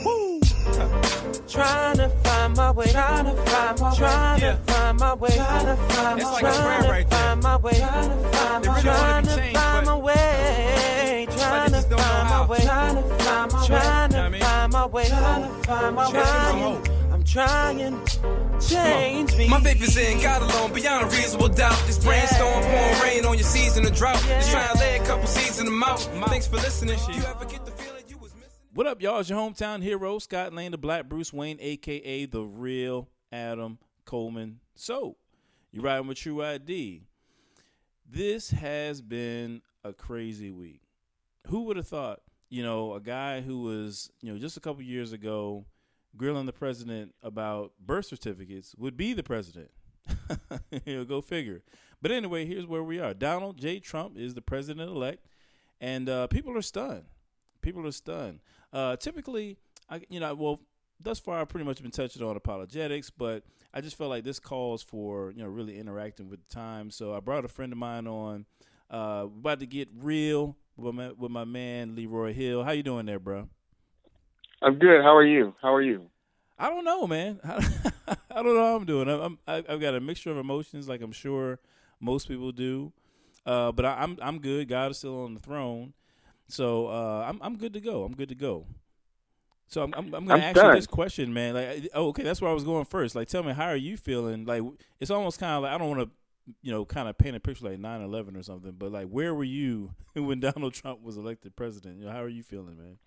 Woo. Trying to find my way, trying to find my way, trying to find my way, trying to find my way, trying to find my way, trying to find my way, trying to find my way, trying to find my way, trying to find my way, trying to find my way, trying to find my way. I'm trying, change me. My faith is in God alone, beyond a reasonable doubt. This brainstorm pouring rain on your season of drought. Just trying to lay a couple seeds in the mouth. Thanks for listening. You ever get the feeling you was missing? What up, y'all? It's your hometown hero, Scott Lane, the Black Bruce Wayne, a.k.a. the real Adam Coleman. So, you riding with Tru-ID. This has been a crazy week. Who would have thought, a guy who was, just a couple years ago grilling the president about birth certificates would be the president. Go figure. But anyway, here's where we are. Donald J. Trump is the president-elect, and people are stunned. People are stunned. Typically, thus far I've pretty much been touching on apologetics, but I just felt like this calls for, really interacting with the times. So I brought a friend of mine on. We're about to get real with my man, Leroy Hill. How you doing there, bro? I'm good. How are you? I don't know, man. I don't know how I'm doing. I've got a mixture of emotions, like I'm sure most people do. But I'm good. God is still on the throne, so I'm good to go. So I'm going to ask you this question, man. Okay, that's where I was going first. Like, tell me, how are you feeling? Like, it's almost kind of like I don't want to, kind of paint a picture like 9/11 or something. But like, where were you when Donald Trump was elected president? How are you feeling, man?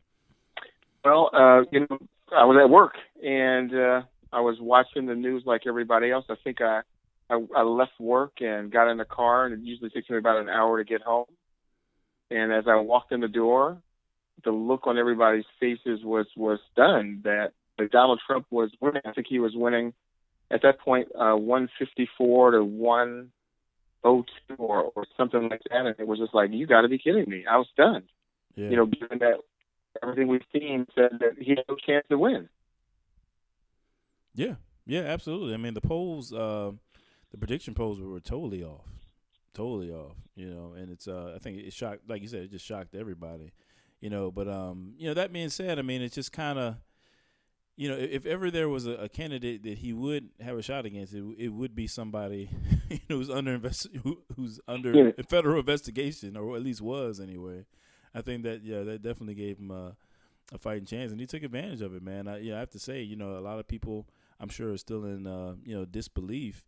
Well, I was at work and I was watching the news like everybody else. I think I left work and got in the car, and it usually takes me about an hour to get home. And as I walked in the door, the look on everybody's faces was stunned that Donald Trump was winning. I think he was winning at that point 154 to 102 or something like that. And it was just like, you got to be kidding me. I was stunned. Yeah. Given that everything we've seen said that he had no chance to win. Yeah, absolutely. I mean, the polls, the prediction polls were totally off, and it's, I think it shocked, like you said, it just shocked everybody, but, that being said, I mean, it's just kind of, if ever there was a candidate that he would have a shot against, it would be somebody, who's under federal investigation, or at least was anyway. I think that definitely gave him a fighting chance, and he took advantage of it, man. I have to say, a lot of people, I'm sure, are still in, disbelief.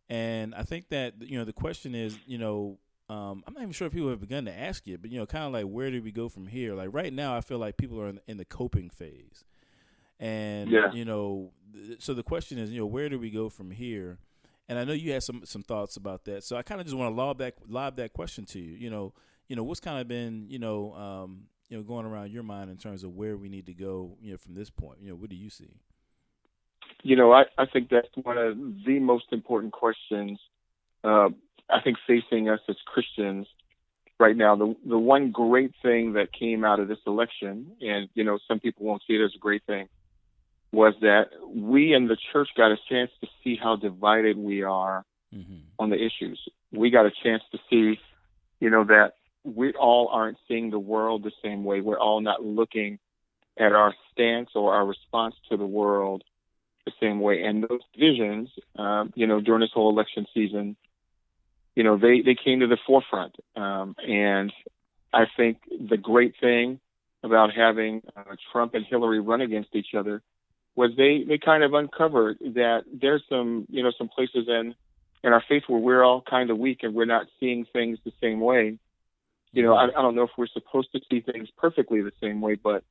And I think that, the question is, I'm not even sure if people have begun to ask it, but, kind of like, where do we go from here? Like right now, I feel like people are in the coping phase. And, so the question is, where do we go from here? And I know you had some thoughts about that. So I kind of just want to lob that question to you. What's kind of been, going around your mind in terms of where we need to go, from this point? What do you see? I think that's one of the most important questions, I think, facing us as Christians right now. The one great thing that came out of this election, and, some people won't see it as a great thing, was that we in the church got a chance to see how divided we are on the issues. We got a chance to see, that we all aren't seeing the world the same way. We're all not looking at our stance or our response to the world the same way. And those divisions, during this whole election season, they came to the forefront. And I think the great thing about having Trump and Hillary run against each other was they kind of uncovered that there's some places in our faith where we're all kind of weak and we're not seeing things the same way. I don't know if we're supposed to see things perfectly the same way, but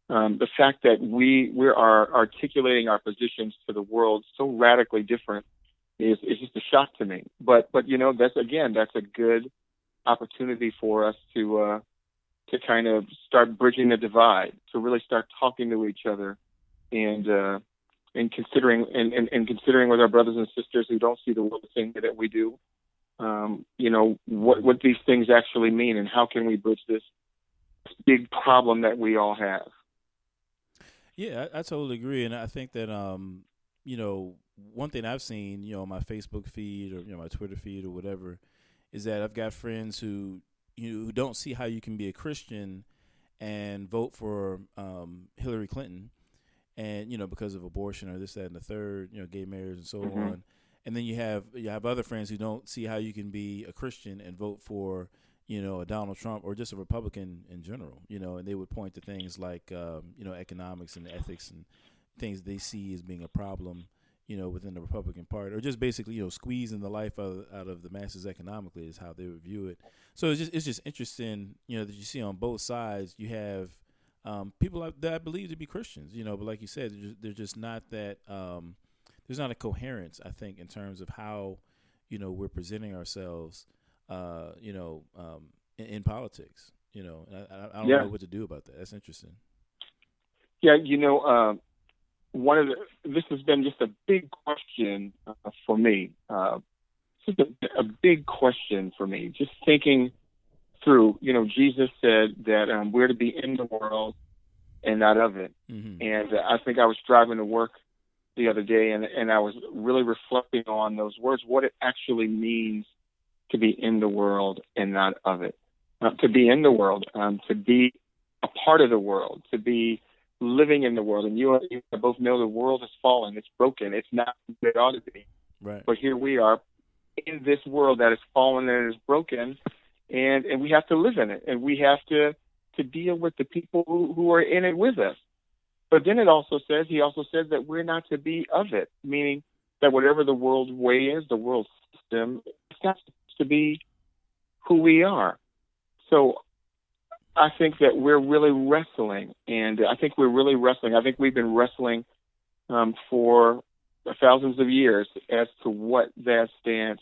the fact that we are articulating our positions to the world so radically different is just a shock to me. But that's a good opportunity for us to kind of start bridging the divide, to really start talking to each other, and considering with our brothers and sisters who don't see the world the same way that we do. What these things actually mean, and how can we bridge this big problem that we all have. Yeah, I totally agree. And I think that, one thing I've seen, on my Facebook feed or, my Twitter feed or whatever, is that I've got friends who don't see how you can be a Christian and vote for Hilary Clinton, and because of abortion or this, that, and the third, gay marriage and so on. And then you have other friends who don't see how you can be a Christian and vote for a Donald Trump or just a Republican in general, and they would point to things like economics and ethics and things they see as being a problem, within the Republican Party, or just basically squeezing the life out of the masses economically is how they would view it. So it's just interesting, that you see on both sides you have people that I believe to be Christians, but like you said, they're just not that. There's not a coherence, I think, in terms of how we're presenting ourselves, in politics. And I don't know what to do about that. That's interesting. Yeah, this has been just a big question for me. Just a big question for me. Just thinking through, Jesus said that we're to be in the world and not of it. Mm-hmm. And I think I was driving to work the other day, and I was really reflecting on those words, what it actually means to be in the world and not of it. To be in the world, to be a part of the world, to be living in the world. And you both know the world has fallen. It's broken. It's not what it ought to be. Right. But here we are in this world that is fallen and is broken, and we have to live in it. And we have to deal with the people who are in it with us. But then he also says that we're not to be of it, meaning that whatever the world's way is, the world system, it's not supposed to be who we are. So I think that we're really wrestling, and I think we've been wrestling for thousands of years as to what that stance,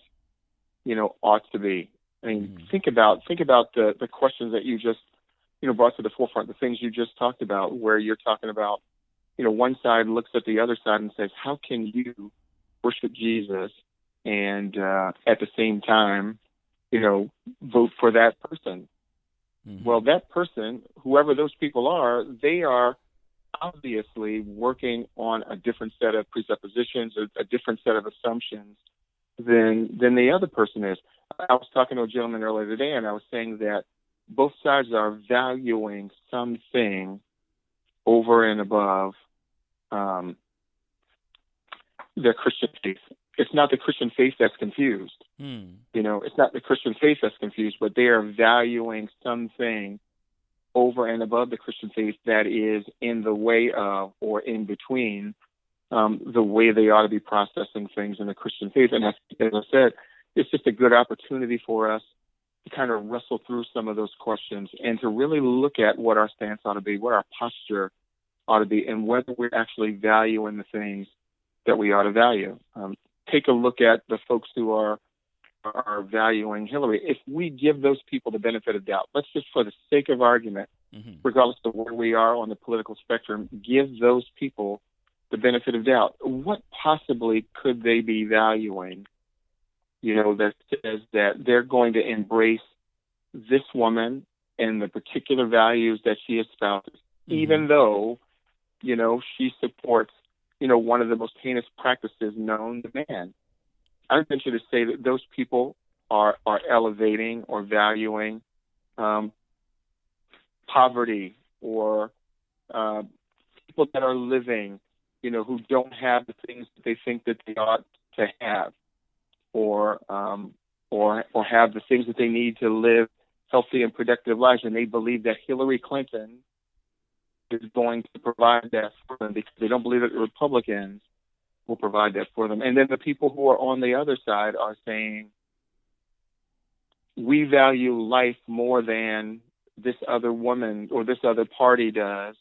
ought to be. I mean, think about the questions that you just, brought to the forefront, the things you just talked about, where you're talking about, one side looks at the other side and says, how can you worship Jesus and at the same time, vote for that person? Mm-hmm. Well, that person, whoever those people are, they are obviously working on a different set of presuppositions, a different set of assumptions than the other person is. I was talking to a gentleman earlier today, and I was saying that both sides are valuing something over and above their Christian faith. It's not the Christian faith that's confused. It's not the Christian faith that's confused, but they are valuing something over and above the Christian faith that is in the way of or in between the way they ought to be processing things in the Christian faith. And as I said, it's just a good opportunity for us to kind of wrestle through some of those questions and to really look at what our stance ought to be, what our posture ought to be, and whether we're actually valuing the things that we ought to value. Take a look at the folks who are valuing Hillary. If we give those people the benefit of doubt, let's just, for the sake of argument, regardless of where we are on the political spectrum, give those people the benefit of doubt. What possibly could they be valuing, that says that they're going to embrace this woman and the particular values that she espouses, even though, she supports, one of the most heinous practices known to man? I would venture to say that those people are elevating or valuing poverty, or people that are living, who don't have the things that they think that they ought to have, or have the things that they need to live healthy and productive lives, and they believe that Hilary Clinton is going to provide that for them because they don't believe that the Republicans will provide that for them. And then the people who are on the other side are saying, we value life more than this other woman or this other party does,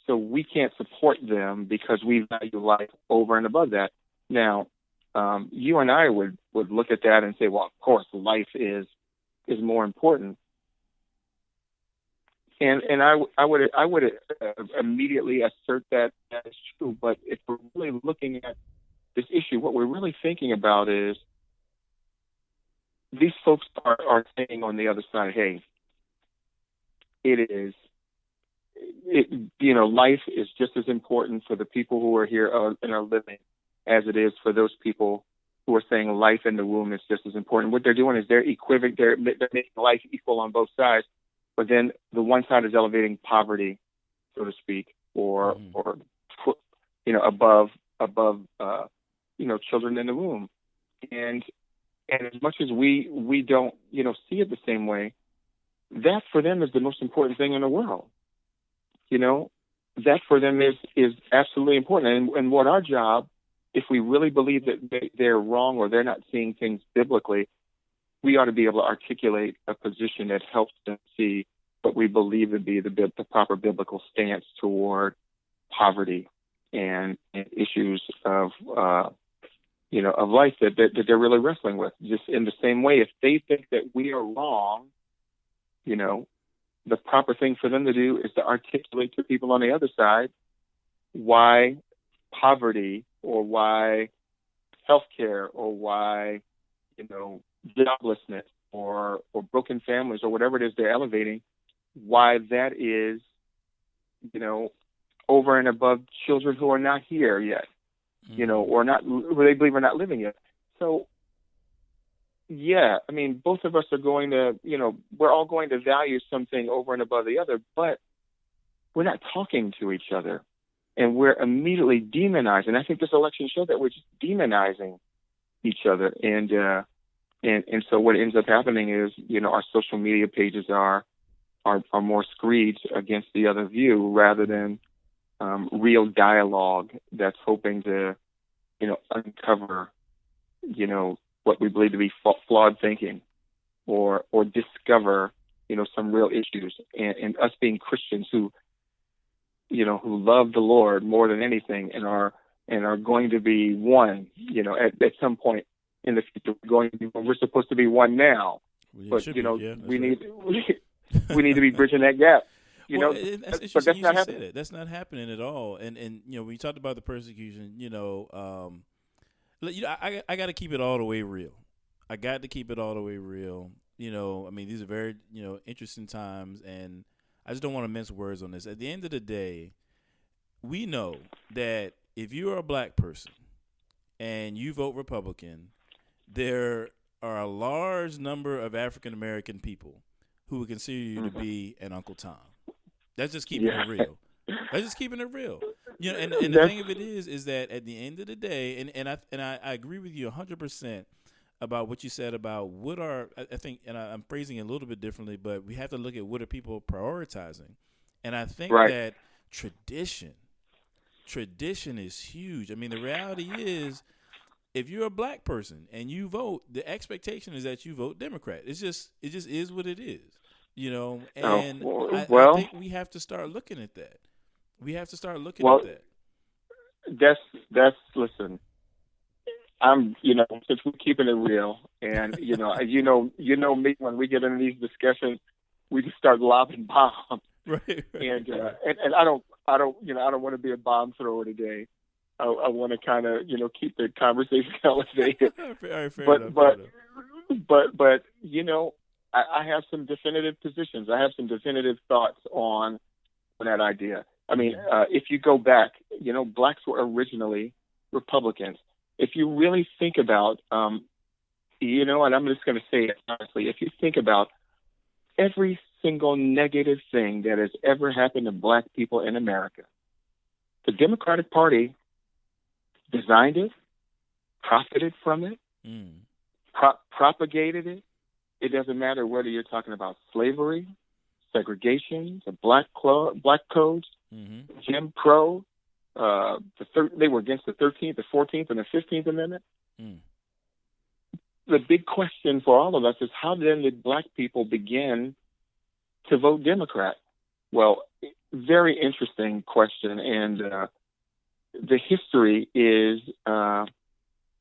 so we can't support them because we value life over and above that. Now, you and I would look at that and say, well, of course, life is more important. And I would immediately assert that is true. But if we're really looking at this issue, what we're really thinking about is these folks are saying on the other side, hey, life is just as important for the people who are here and are living as it is for those people who are saying life in the womb is just as important. What they're doing is they're making life equal on both sides. but then the one side is elevating poverty, so to speak, or above children in the womb, and as much as we don't see it the same way, that for them is the most important thing in the world. That for them is absolutely important. And what our job, if we really believe that they're wrong or they're not seeing things biblically, we ought to be able to articulate a position that helps them see what we believe to be the proper biblical stance toward poverty and issues of life that they're really wrestling with. Just in the same way, if they think that we are wrong, the proper thing for them to do is to articulate to people on the other side why poverty or why healthcare or why, joblessness or broken families or whatever it is they're elevating, why that is, over and above children who are not here yet, or not, who they believe are not living yet. So, yeah, I mean, both of us are going to, we're all going to value something over and above the other, but we're not talking to each other, and we're immediately demonizing. I think this election showed that we're just demonizing each other, and so what ends up happening is, our social media pages are more screeds against the other view rather than real dialogue that's hoping to, uncover, what we believe to be flawed thinking, or discover, some real issues, and us being Christians who love the Lord more than anything and are going to be one, at some point in the future. We're supposed to be one now, but we need to be bridging that gap. But that's not happening. That's not happening at all. And when you talked about the persecution, I got to keep it all the way real. I got to keep it all the way real. I mean, these are very interesting times, and I just don't want to mince words on this. At the end of the day, we know that if you are a black person and you vote Republican, there are a large number of African American people who would consider you to be an Uncle Tom. That's just keeping it real. That's just keeping it real. And the thing of it is that at the end of the day, and I agree with you 100% about what you said about what are, I think, and I'm phrasing it a little bit differently, but we have to look at what are people prioritizing. And I think that tradition is huge. I mean, the reality is, if you're a black person and you vote, the expectation is that you vote Democrat. It just is what it is. And I think we have to start looking at that. We have to start looking at that. Listen, I'm, since we're keeping it real, and you know me, when we get into these discussions, we just start lobbing bombs. Right. And I don't want to be a bomb thrower today. I want to kind of, keep the conversation elevated. Fair but enough. I have some definitive positions. I have some definitive thoughts on that idea. I mean, if you go back, blacks were originally Republicans. If you really think about, and I'm just going to say it honestly, if you think about every single negative thing that has ever happened to black people in America, the Democratic Party designed it, profited from it, propagated it. It doesn't matter whether you're talking about slavery, segregation, the black codes, Jim Crow. They were against the 13th, the 14th, and the 15th Amendment. The big question for all of us is, how then did black people begin to vote Democrat? Well, very interesting question, and the history is,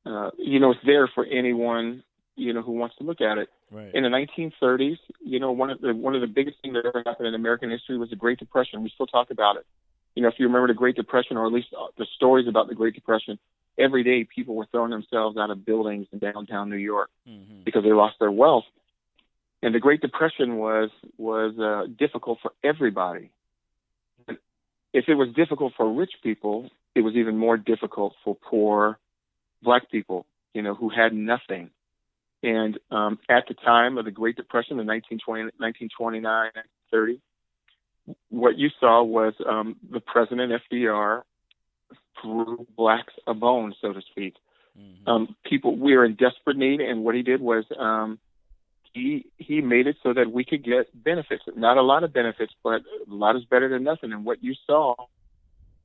it's there for anyone who wants to look at it. Right. In the 1930s, one of the biggest things that ever happened in American history was the Great Depression. We still talk about it. If you remember the Great Depression, or at least the stories about the Great Depression, every day people were throwing themselves out of buildings in downtown New York because they lost their wealth. And the Great Depression was difficult for everybody. If it was difficult for rich people, it was even more difficult for poor black people, who had nothing. And at the time of the Great Depression in 1929, 1930, what you saw was the President FDR threw blacks a bone, so to speak. People, we were in desperate need, and what he did was he made it so that we could get benefits. Not a lot of benefits, but a lot is better than nothing. And what you saw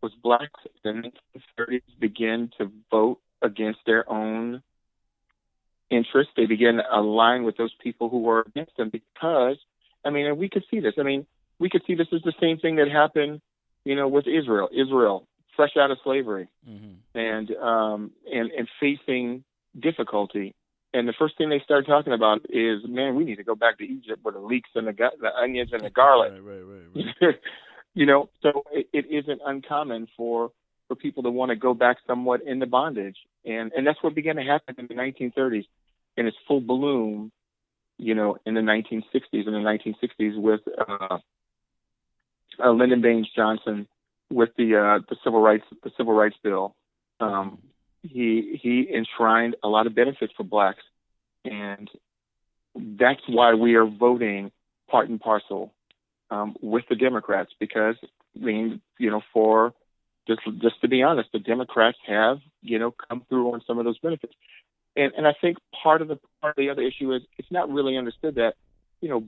was blacks in the 1930s begin to vote against their own interests. They began to align with those people who were against them because, I mean, and we could see this. I mean, we could see this is the same thing that happened, with Israel. Israel, fresh out of slavery, and facing difficulty. And the first thing they started talking about is, man, we need to go back to Egypt with the leeks and the onions and the garlic. Right. So it isn't uncommon for people to want to go back somewhat into bondage. And that's what began to happen in the 1930s in its full bloom, in the 1960s. In the 1960s with Lyndon Baines Johnson with the civil rights bill. He enshrined a lot of benefits for blacks, and that's why we are voting part and parcel with the Democrats, because for just to be honest, the Democrats have come through on some of those benefits, and I think part of the other issue is it's not really understood that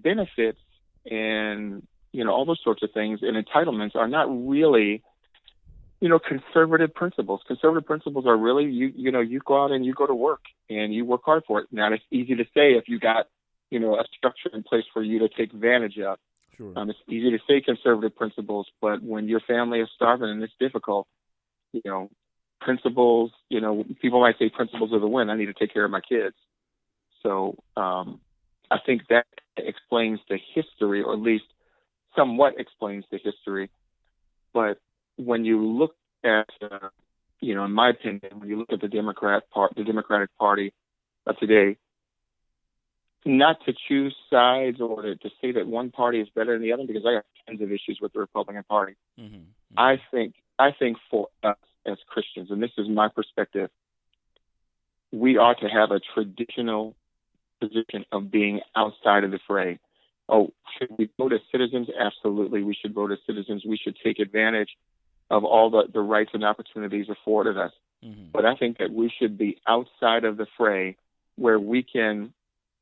benefits and all those sorts of things and entitlements are not really conservative principles. Conservative principles are really you go out and you go to work and you work hard for it. Now, it's easy to say if you got a structure in place for you to take advantage of. Sure. It's easy to say conservative principles, but when your family is starving and it's difficult, principles, people might say principles of the win. I need to take care of my kids. So I think that explains the history, or at least somewhat explains the history. But when you look at, in my opinion, when you look at the Democratic Party of today, not to choose sides or to say that one party is better than the other, because I have tons of issues with the Republican Party. I think for us as Christians, and this is my perspective, we ought to have a traditional position of being outside of the fray. Oh, should we vote as citizens? Absolutely, we should vote as citizens. We should take advantage of all the rights and opportunities afforded us. But I think that we should be outside of the fray, where we can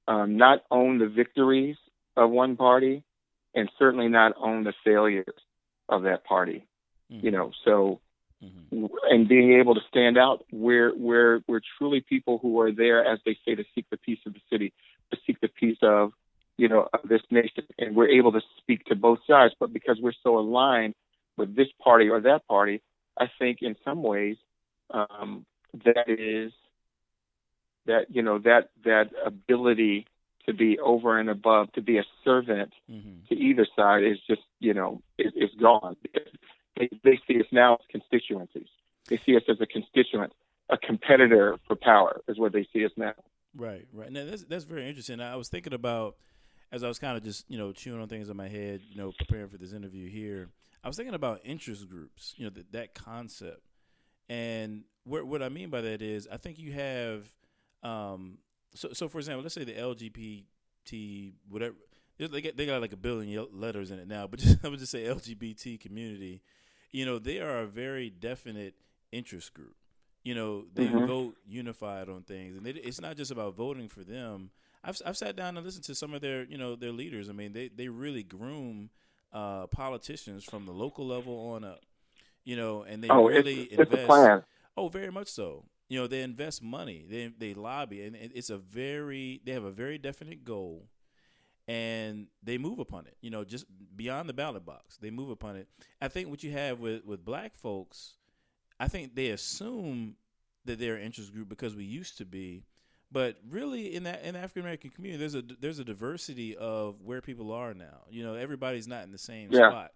not own the victories of one party and certainly not own the failures of that party. And being able to stand out, we're truly people who are there, as they say, to seek the peace of the city, to seek the peace of of this nation, and we're able to speak to both sides. But because we're so aligned with this party or that party, I think in some ways that ability to be over and above, to be a servant to either side is just is gone. They see us now as constituencies. They see us as a constituent, a competitor for power is what they see us now. Right. Now that's very interesting. I was thinking about, as I was kind of just chewing on things in my head, preparing for this interview here, I was thinking about interest groups, that concept. And what I mean by that is, I think you have, so for example, let's say the LGBT, whatever, they got like 1 billion letters in it now, but I would just say LGBT community, they are a very definite interest group. They vote unified on things, and it's not just about voting for them. I've sat down and listened to some of their their leaders. I mean, they really groom politicians from the local level on up, and they really invest. It's a plan. Oh, very much so. They invest money, they lobby, and they have a very definite goal, and they move upon it. Just beyond the ballot box, they move upon it. I think what you have with black folks, I think they assume that they're an interest group because we used to be. But really, in the African American community, there's a diversity of where people are now. Everybody's not in the same spot.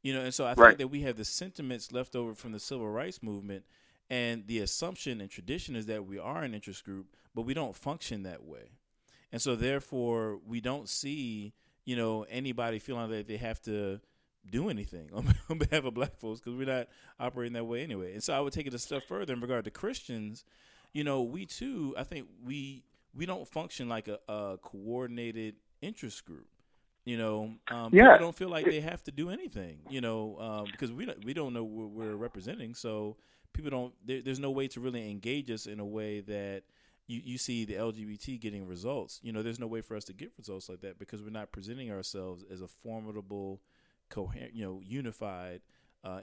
And so I think that we have the sentiments left over from the civil rights movement, and the assumption and tradition is that we are an interest group, but we don't function that way. And so therefore, we don't see anybody feeling that they have to do anything on behalf of black folks, because we're not operating that way anyway. And so I would take it a step further in regard to Christians. We too, I think we don't function like a coordinated interest group. People don't feel like they have to do anything, because we don't know what we're representing. So people don't. There's no way to really engage us in a way that you see the LGBT getting results. There's no way for us to get results like that because we're not presenting ourselves as a formidable, coherent, unified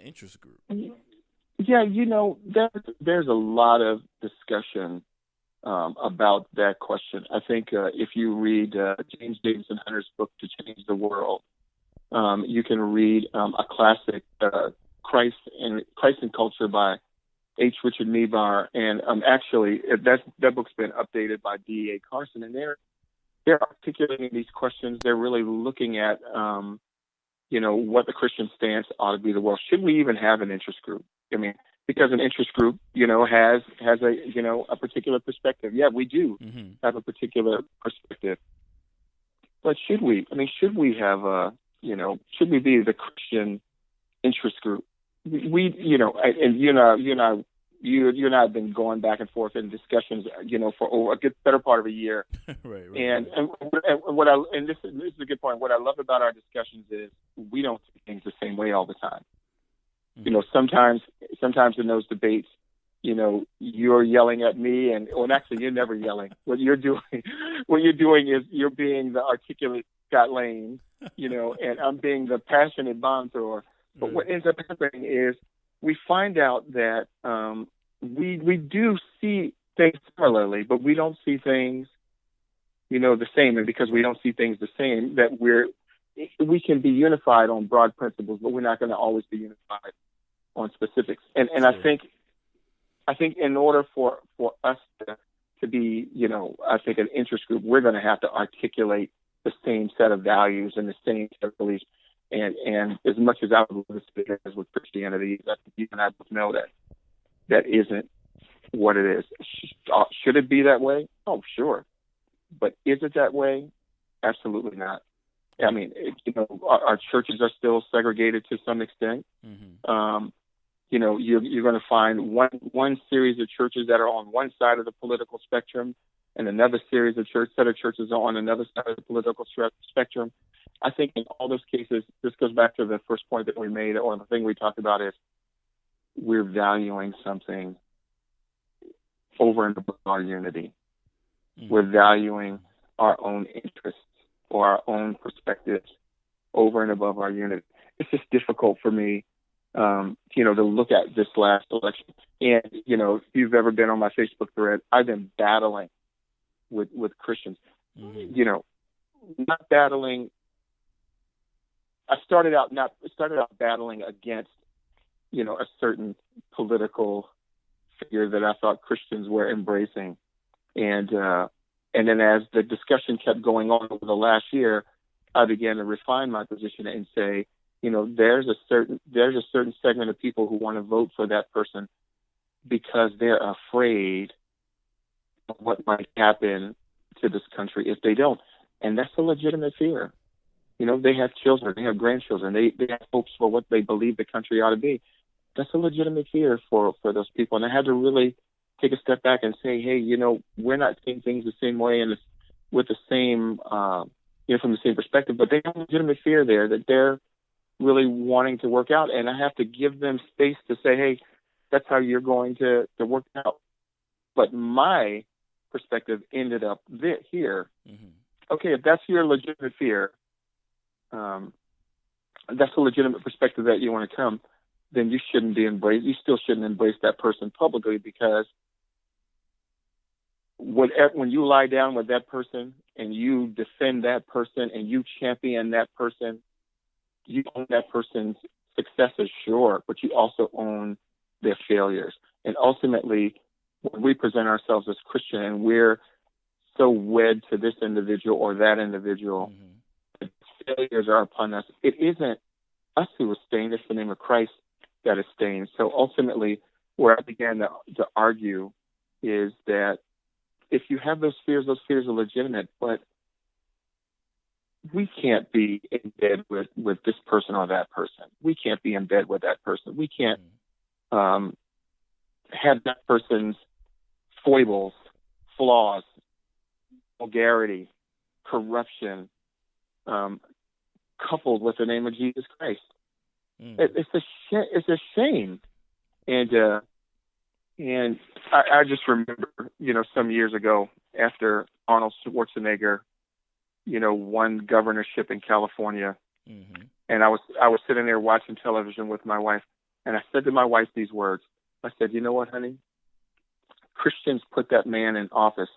interest group. Yeah, there's a lot of discussion about that question. I think if you read James Davison Hunter's book, To Change the World, you can read a classic, Christ and Culture by H. Richard Niebuhr, and actually that book's been updated by D.A. Carson, and they're articulating these questions. They're really looking at what the Christian stance ought to be to the world. Should we even have an interest group? I mean, because an interest group, has a particular perspective. Yeah, we do have a particular perspective. But should we? I mean, should we have should we be the Christian interest group? We and you and I have been going back and forth in discussions, for a good better part of a year. Right. And this is a good point. What I love about our discussions is we don't see things the same way all the time. Sometimes in those debates, you're yelling at me, actually you're never yelling. What you're doing is you're being the articulate Scott Lane, and I'm being the passionate bomb thrower. But what ends up happening is we find out that we do see things similarly, but we don't see things, the same. And because we don't see things the same, that we can be unified on broad principles, but we're not going to always be unified on specifics. And Sure. I think in order for us to be, I think an interest group, we're going to have to articulate the same set of values and the same set of beliefs. And as much as I would love to speak as with Christianity, I think you and I both know that isn't what it is. Should it be that way? Oh, sure. But is it that way? Absolutely not. I mean, our churches are still segregated to some extent. Mm-hmm. You're going to find one series of churches that are on one side of the political spectrum, and another series of churches are on another side of the political spectrum. I think in all those cases, this goes back to the first point that we made, or the thing we talked about is we're valuing something over and above our unity. Mm-hmm. We're valuing our own interests or our own perspectives over and above our unity. It's just difficult for me, to look at this last election. And, if you've ever been on my Facebook thread, I've been battling with Christians, not battling. I started out battling against, a certain political figure that I thought Christians were embracing. And then as the discussion kept going on over the last year, I began to refine my position and say, there's a certain segment of people who want to vote for that person because they're afraid of what might happen to this country if they don't. And that's a legitimate fear. They have children, they have grandchildren, they have hopes for what they believe the country ought to be. That's a legitimate fear for those people. And I had to really take a step back and say, hey, we're not seeing things the same way and with the same, from the same perspective, but they have a legitimate fear there that they're really wanting to work out. And I have to give them space to say, hey, that's how you're going to work out. But my perspective ended up here. Mm-hmm. Okay, if that's your legitimate fear, that's a legitimate perspective that you want to come, then you still shouldn't embrace that person publicly, because when you lie down with that person and you defend that person and you champion that person, you own that person's successes, sure, but you also own their failures. And ultimately, when we present ourselves as Christian and we're so wed to this individual or that individual, the failures are upon us. It isn't us who is stained, it's the name of Christ that is stained. So ultimately, where I began to argue is that if you have those fears are legitimate, but we can't be in bed with this person or that person. We can't be in bed with that person. We can't have that person's foibles, flaws, vulgarity, corruption, coupled with the name of Jesus Christ. Mm. It's a shame. And I just remember, some years ago after Arnold Schwarzenegger, won governorship in California, mm-hmm. and I was sitting there watching television with my wife, and I said to my wife these words. I said, "You know what, honey? Christians put that man in office,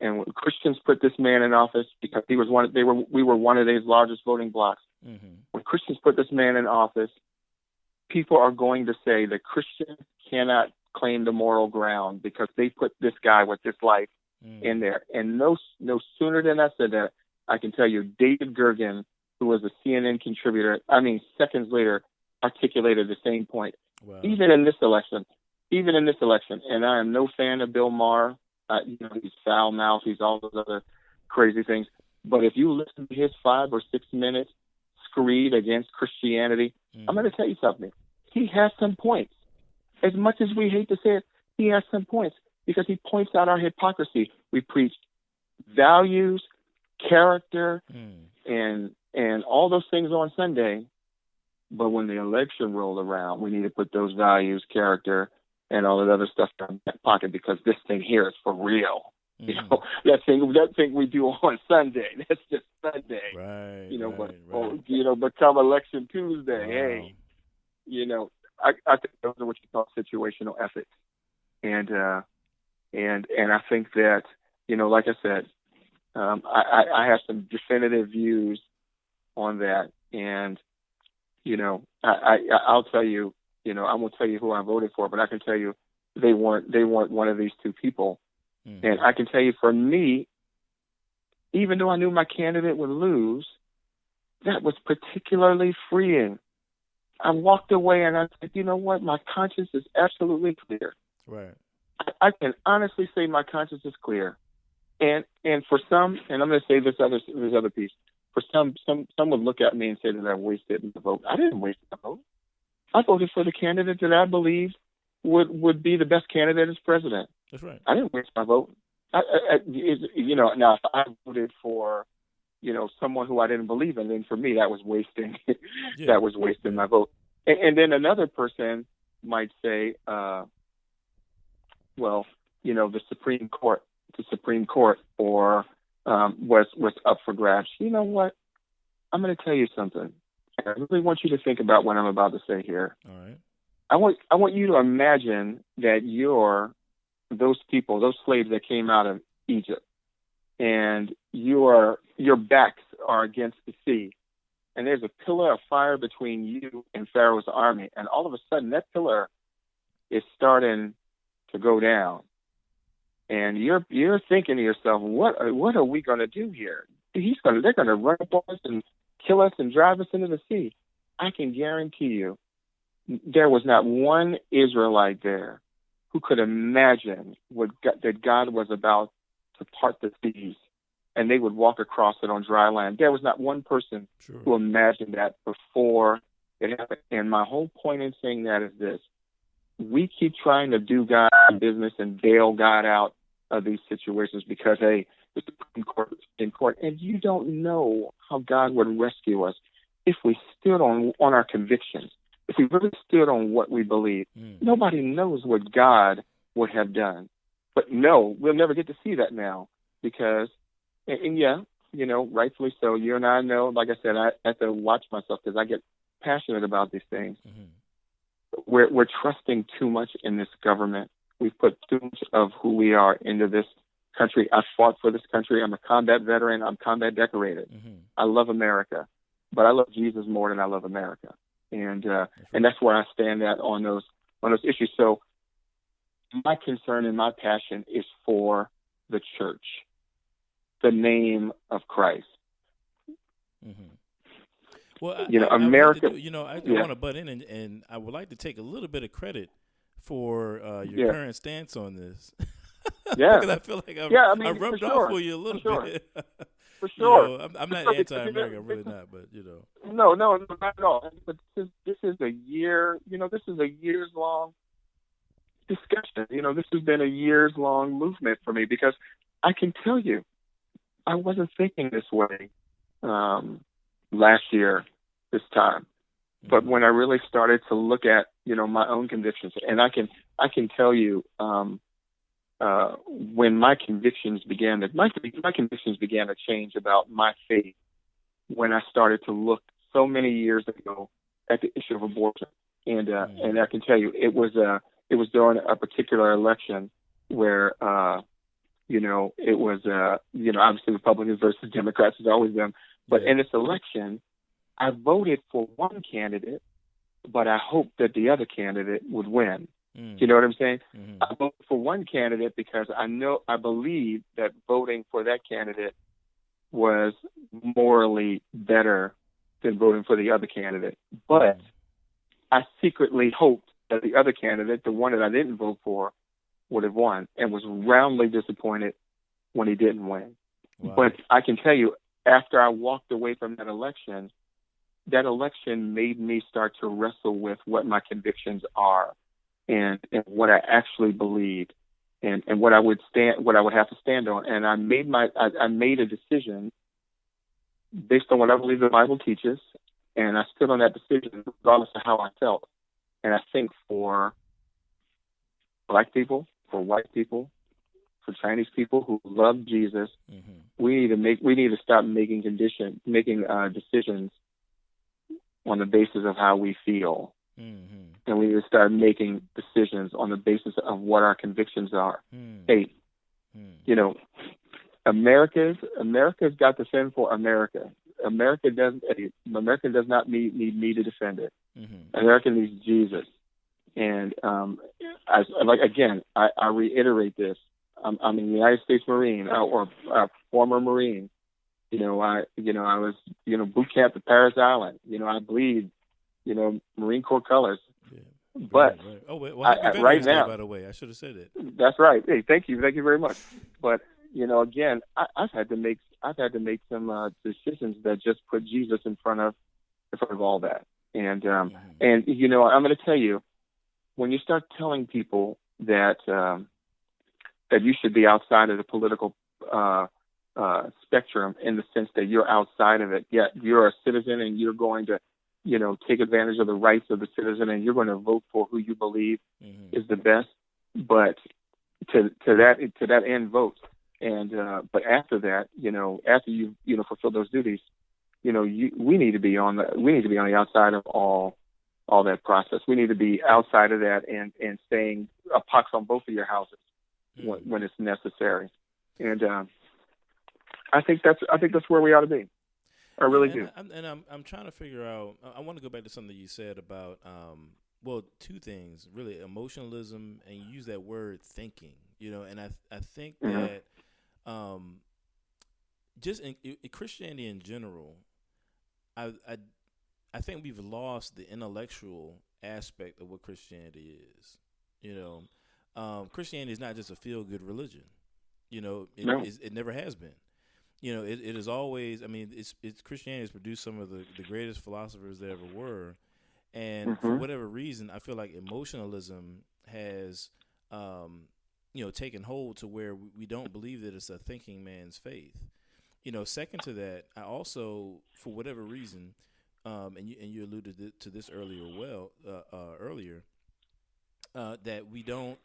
and Christians put this man in office because we were one of these largest voting blocs. Mm-hmm. When Christians put this man in office, people are going to say that Christians cannot claim the moral ground because they put this guy with this life in there." And no sooner than I said that, I can tell you, David Gergen, who was a CNN contributor, seconds later, articulated the same point. Wow. Even in this election, and I am no fan of Bill Maher. He's foul-mouthed, he's all those other crazy things. But if you listen to his 5 or 6 minutes screed against Christianity, I'm going to tell you something. He has some points. As much as we hate to say it, he has some points because he points out our hypocrisy. We preach values, character, and all those things on Sunday, but when the election rolled around, we need to put those values, character, and all that other stuff in our back pocket because this thing here is for real. That thing we do on Sunday, that's just Sunday. Right. But come election Tuesday, Wow. hey, I think those are what you call situational ethics, and I think that like I said, I have some definitive views on that, and I'll tell you, I won't tell you who I voted for, but I can tell you they weren't one of these two people, and I can tell you for me, even though I knew my candidate would lose, that was particularly freeing. I walked away and I said, you know what? My conscience is absolutely clear. Right. I can honestly say my conscience is clear. And for some, and I'm going to say this other piece, for some would look at me and say that I wasted the vote. I didn't waste the vote. I voted for the candidate that I believed would be the best candidate as president. That's right. I didn't waste my vote. Now if I voted for someone who I didn't believe in, then for me that was wasting that was wasting my vote. And then another person might say, the Supreme Court or was up for grabs. You know what? I'm going to tell you something. I really want you to think about what I'm about to say here. All right. I want you to imagine that you're those people, those slaves that came out of Egypt, and your backs are against the sea, and there's a pillar of fire between you and Pharaoh's army, and all of a sudden that pillar is starting to go down, and you're thinking to yourself, what are we going to do here? They're going to run up on us and kill us and drive us into the sea. I can guarantee you, there was not one Israelite there who could imagine that God was about to part the seas and they would walk across it on dry land. There was not one person who imagined that before it happened. And my whole point in saying that is this. We keep trying to do God's business and bail God out of these situations because, hey, the Supreme Court is in court. And you don't know how God would rescue us if we stood on our convictions, if we really stood on what we believe. Nobody knows what God would have done. But no, we'll never get to see that now because, rightfully so. You and I know, like I said, I have to watch myself because I get passionate about these things. We're trusting too much in this government. We've put too much of who we are into this country. I fought for this country. I'm a combat veteran. I'm combat decorated. I love America, but I love Jesus more than I love America. And that's where I stand at on those issues. So my concern and my passion is for the church, the name of Christ. Well, America. I want to butt in, and I would like to take a little bit of credit for your current stance on this. Because I feel like I've rubbed off on you a little bit. For sure. I'm not anti-America, I'm really not, but No, not at all. But this is a year. This is a years-long discussion. This has been a years-long movement for me because I can tell you, I wasn't thinking this way. last year this time. But when I really started to look at, my own convictions, and I can tell you, when my convictions began to change about my faith, when I started to look so many years ago at the issue of abortion, and I can tell you, it was during a particular election where, it was, obviously Republicans versus Democrats has always been, but in this election, I voted for one candidate, but I hoped that the other candidate would win. You know what I'm saying? I voted for one candidate because I believe that voting for that candidate was morally better than voting for the other candidate. But I secretly hoped that the other candidate, the one that I didn't vote for, would have won, and was roundly disappointed when he didn't win. Wow. But I can tell you, after I walked away from that election made me start to wrestle with what my convictions are and what I actually believed and what I would have to stand on. And I made a decision based on what I believe the Bible teaches, and I stood on that decision regardless of how I felt. And I think for Black people, for white people, for Chinese people who love Jesus, we need to stop making decisions on the basis of how we feel. And we need to start making decisions on the basis of what our convictions are. Hey, America's got to fend for America. America does not need me to defend it. America needs Jesus. And I reiterate this. I'm a United States Marine or a former Marine. I was boot camp at Paris Island. I bleed Marine Corps colors. Yeah. But right. Oh wait, well, right now, by the way, I should have said it. That's right. Hey, thank you very much. But again, I've had to make some decisions that just put Jesus in front of all that. And I'm going to tell you, when you start telling people that you should be outside of the political spectrum in the sense that you're outside of it, yet you're a citizen and you're going to take advantage of the rights of the citizen, and you're going to vote for who you believe is the best. But to that end, vote. And but after that, after you fulfill those duties, we need to be on the outside of all that process. We need to be outside of that and staying a pox on both of your houses when it's necessary. And I think that's where we ought to be. I really do. I'm trying to figure out. I want to go back to something you said about, two things really: emotionalism, and you use that word thinking. And I think that just in Christianity in general, I think we've lost the intellectual aspect of what Christianity is. Christianity is not just a feel-good religion. It never has been. It is always. I mean, it's Christianity has produced some of the greatest philosophers there ever were, and for whatever reason, I feel like emotionalism has, taken hold to where we don't believe that it's a thinking man's faith. Second to that, I also, for whatever reason, and you alluded to this earlier, that we don't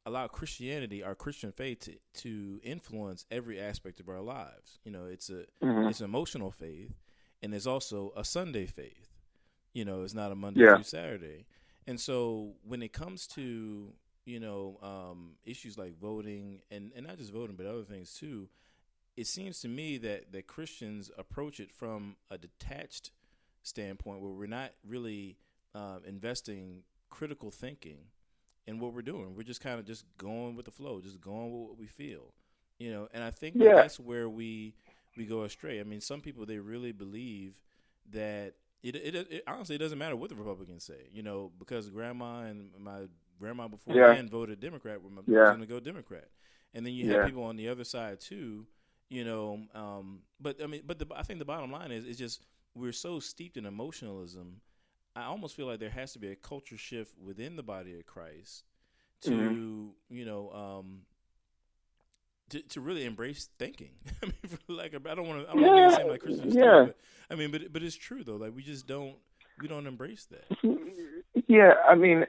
allow Christianity, our Christian faith, to influence every aspect of our lives. It's it's an emotional faith, and there's also a Sunday faith. It's not a Monday through Saturday. And so when it comes to issues like voting and not just voting but other things too, it seems to me that Christians approach it from a detached standpoint where we're not really investing critical thinking in what we're doing. We're just kind of just going with the flow, just going with what we feel, and I think that's where we go astray. I mean, some people, they really believe that it honestly, it doesn't matter what the Republicans say, because grandma and my grandma beforehand voted Democrat, we're going to go Democrat. And then you have people on the other side too, but I think the bottom line is just we're so steeped in emotionalism. I almost feel like there has to be a culture shift within the body of Christ to, to really embrace thinking. I mean, I don't want to make it seem like Christians, but I mean, but it's true though. Like we don't embrace that. Yeah, I mean,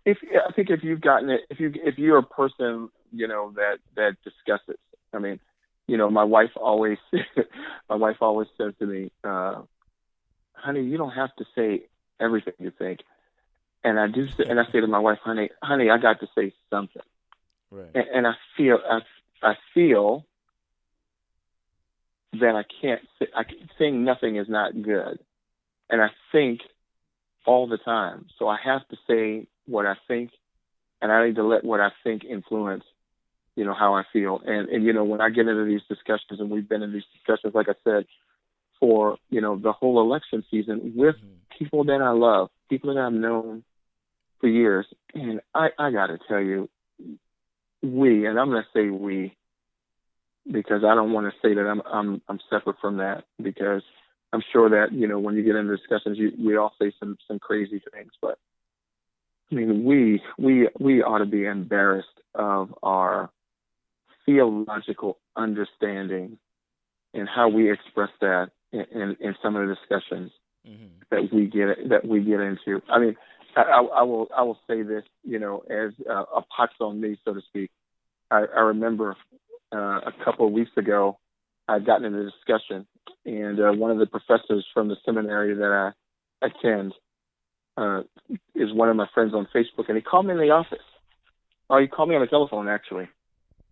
I think if you've gotten it, if you're a person, that discusses. I mean, my wife always says to me, honey, you don't have to say everything you think. And I do, and I say to my wife, honey, I got to say something. Right. And I feel that I can't say, saying nothing is not good. And I think all the time. So I have to say what I think, and I need to let what I think influence, how I feel. And when I get into these discussions, and we've been in these discussions, like I said, for, the whole election season with people that I love, people that I've known for years. And I got to tell you, and I'm going to say we, because I don't want to say that I'm separate from that, because I'm sure that, when you get into discussions, we all say some crazy things, but I mean, we ought to be embarrassed of our theological understanding and how we express that in some of the discussions that we get into. I mean, I will say this, as a pox on me, so to speak. I remember a couple of weeks ago, I'd gotten into a discussion, and one of the professors from the seminary that I attend is one of my friends on Facebook, and he called me in the office. Oh, he called me on the telephone, actually.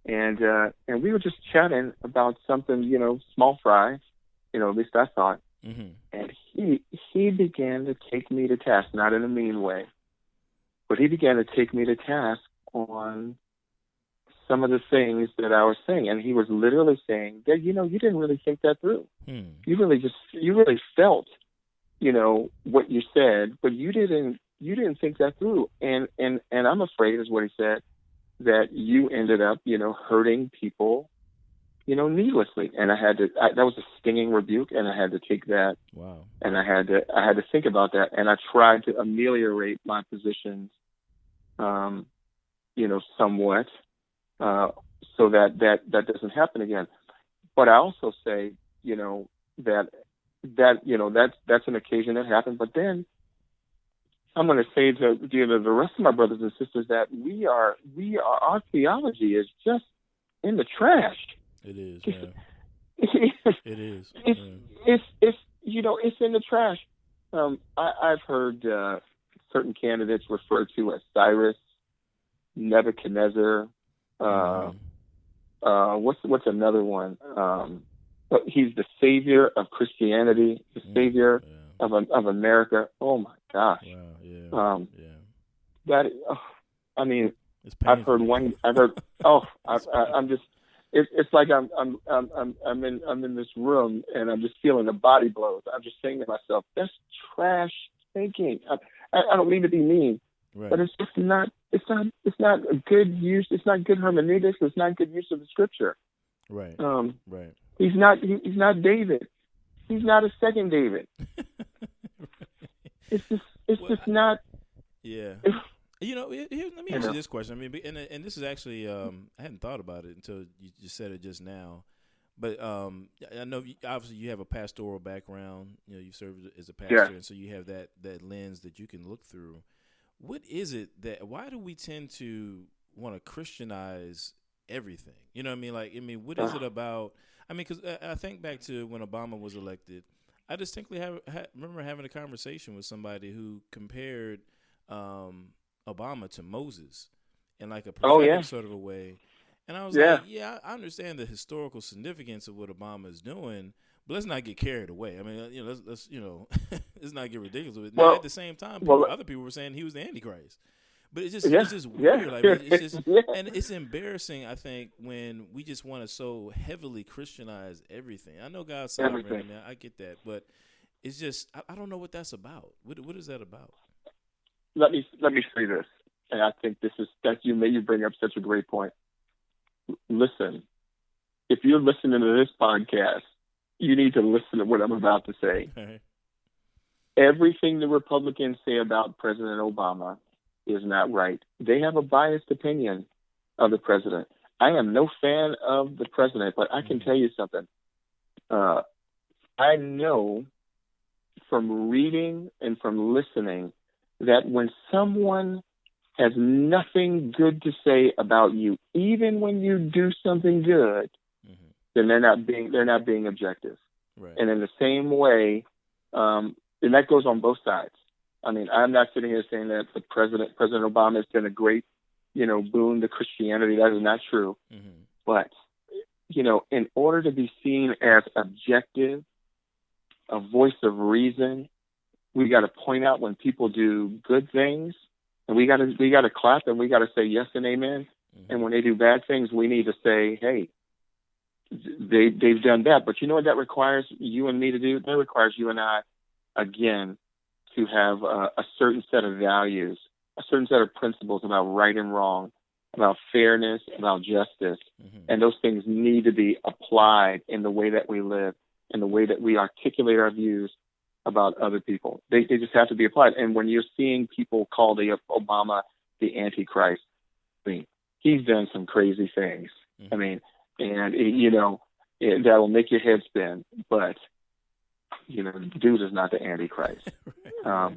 And we were just chatting about something, small fry, at least I thought. Mm-hmm. And he began to take me to task, not in a mean way, but he began to take me to task on some of the things that I was saying. And he was literally saying that, you didn't really think that through. You really felt, what you said, but you didn't think that through. And I'm afraid, is what he said, that you ended up, hurting people, needlessly. And that was a stinging rebuke, and I had to take that. Wow. And I had to think about that. And I tried to ameliorate my positions, somewhat, so that doesn't happen again. But I also say, that's an occasion that happened. But then I'm going to say to the rest of my brothers and sisters that our theology is just in the trash. It is. Yeah. It is. It's in the trash. I've heard certain candidates referred to as Cyrus, Nebuchadnezzar. What's another one? He's the savior of Christianity, the savior of America. Oh my gosh! Wow, yeah. That. I mean, I've heard one. I'm just. It's like I'm in this room and I'm just feeling the body blows. I'm just saying to myself, that's trash thinking. I don't mean to be mean, right. But it's just not. It's not a good use. It's not good hermeneutics. It's not good use of the scripture. Right. Right. He's not David. He's not a second David. It's just not. Yeah. Let me ask you this question. I mean, and this is actually I hadn't thought about it until you just said it just now. But I know obviously you have a pastoral background. You served as a pastor, and so you have that lens that you can look through. What is it why do we tend to want to Christianize everything? You know what I mean? What is it about? I mean, because I think back to when Obama was elected, I distinctly remember having a conversation with somebody who compared Obama to Moses in like a prophetic sort of a way. And I was like, I understand the historical significance of what Obama is doing, but let's not get carried away. I mean, let's let's not get ridiculous with it. Now, at the same time, other people were saying he was the Antichrist. But it's just weird. Like, it's just, and it's embarrassing, I think, when we just want to so heavily Christianize everything. I know God's sovereign, and I get that, but it's just I don't know what that's about. What is that about? Let me say this, and I think you bring up such a great point. Listen, if you're listening to this podcast, you need to listen to what I'm about to say. Okay. Everything the Republicans say about President Obama is not right. They have a biased opinion of the president. I am no fan of the president, but I can tell you something. I know from reading and from listening that when someone has nothing good to say about you, even when you do something good, then they're not being objective. Right. And in the same way, and that goes on both sides. I mean, I'm not sitting here saying that President Obama has been a great, boon to Christianity. That is not true. But, in order to be seen as objective, a voice of reason, we got to point out when people do good things, and we got to clap, and we got to say yes and amen. And when they do bad things, we need to say, hey, they've done that. But you know what that requires you and me to do? That requires you and I, again, to have a certain set of values, a certain set of principles about right and wrong, about fairness, about justice. And those things need to be applied in the way that we live, in the way that we articulate our views about other people. They just have to be applied. And when you're seeing people call the Obama the Antichrist, I mean, he's done some crazy things. I mean, and that will make your head spin. But dude is not the Antichrist. Right.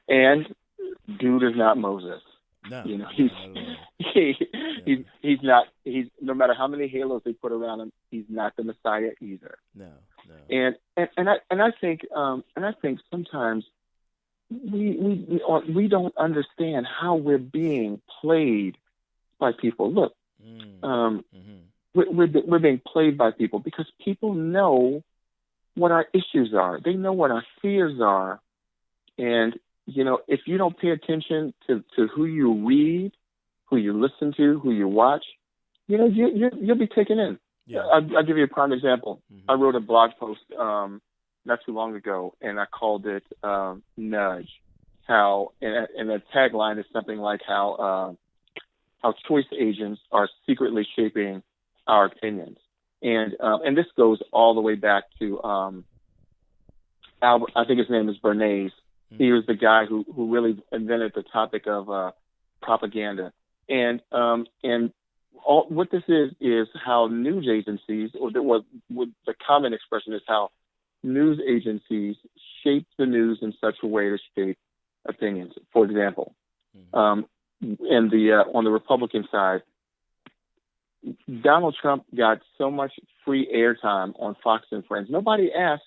And dude is not Moses. No, he's not. He's no matter how many halos they put around him, he's not the Messiah either. No. And I think sometimes we don't understand how we're being played by people. Look, we're being played by people because people know what our issues are. They know what our fears are, and if you don't pay attention to who you read, who you listen to, who you watch, you'll be taken in. Yeah. I'll give you a prime example. I wrote a blog post not too long ago, and I called it Nudge. And the tagline is something like how choice agents are secretly shaping our opinions. And this goes all the way back to Albert, I think his name is Bernays. He was the guy who really invented the topic of propaganda. And what this is how news agencies, or the common expression is how news agencies shape the news in such a way to shape opinions. For example, on the Republican side, Donald Trump got so much free airtime on Fox and Friends. Nobody asked,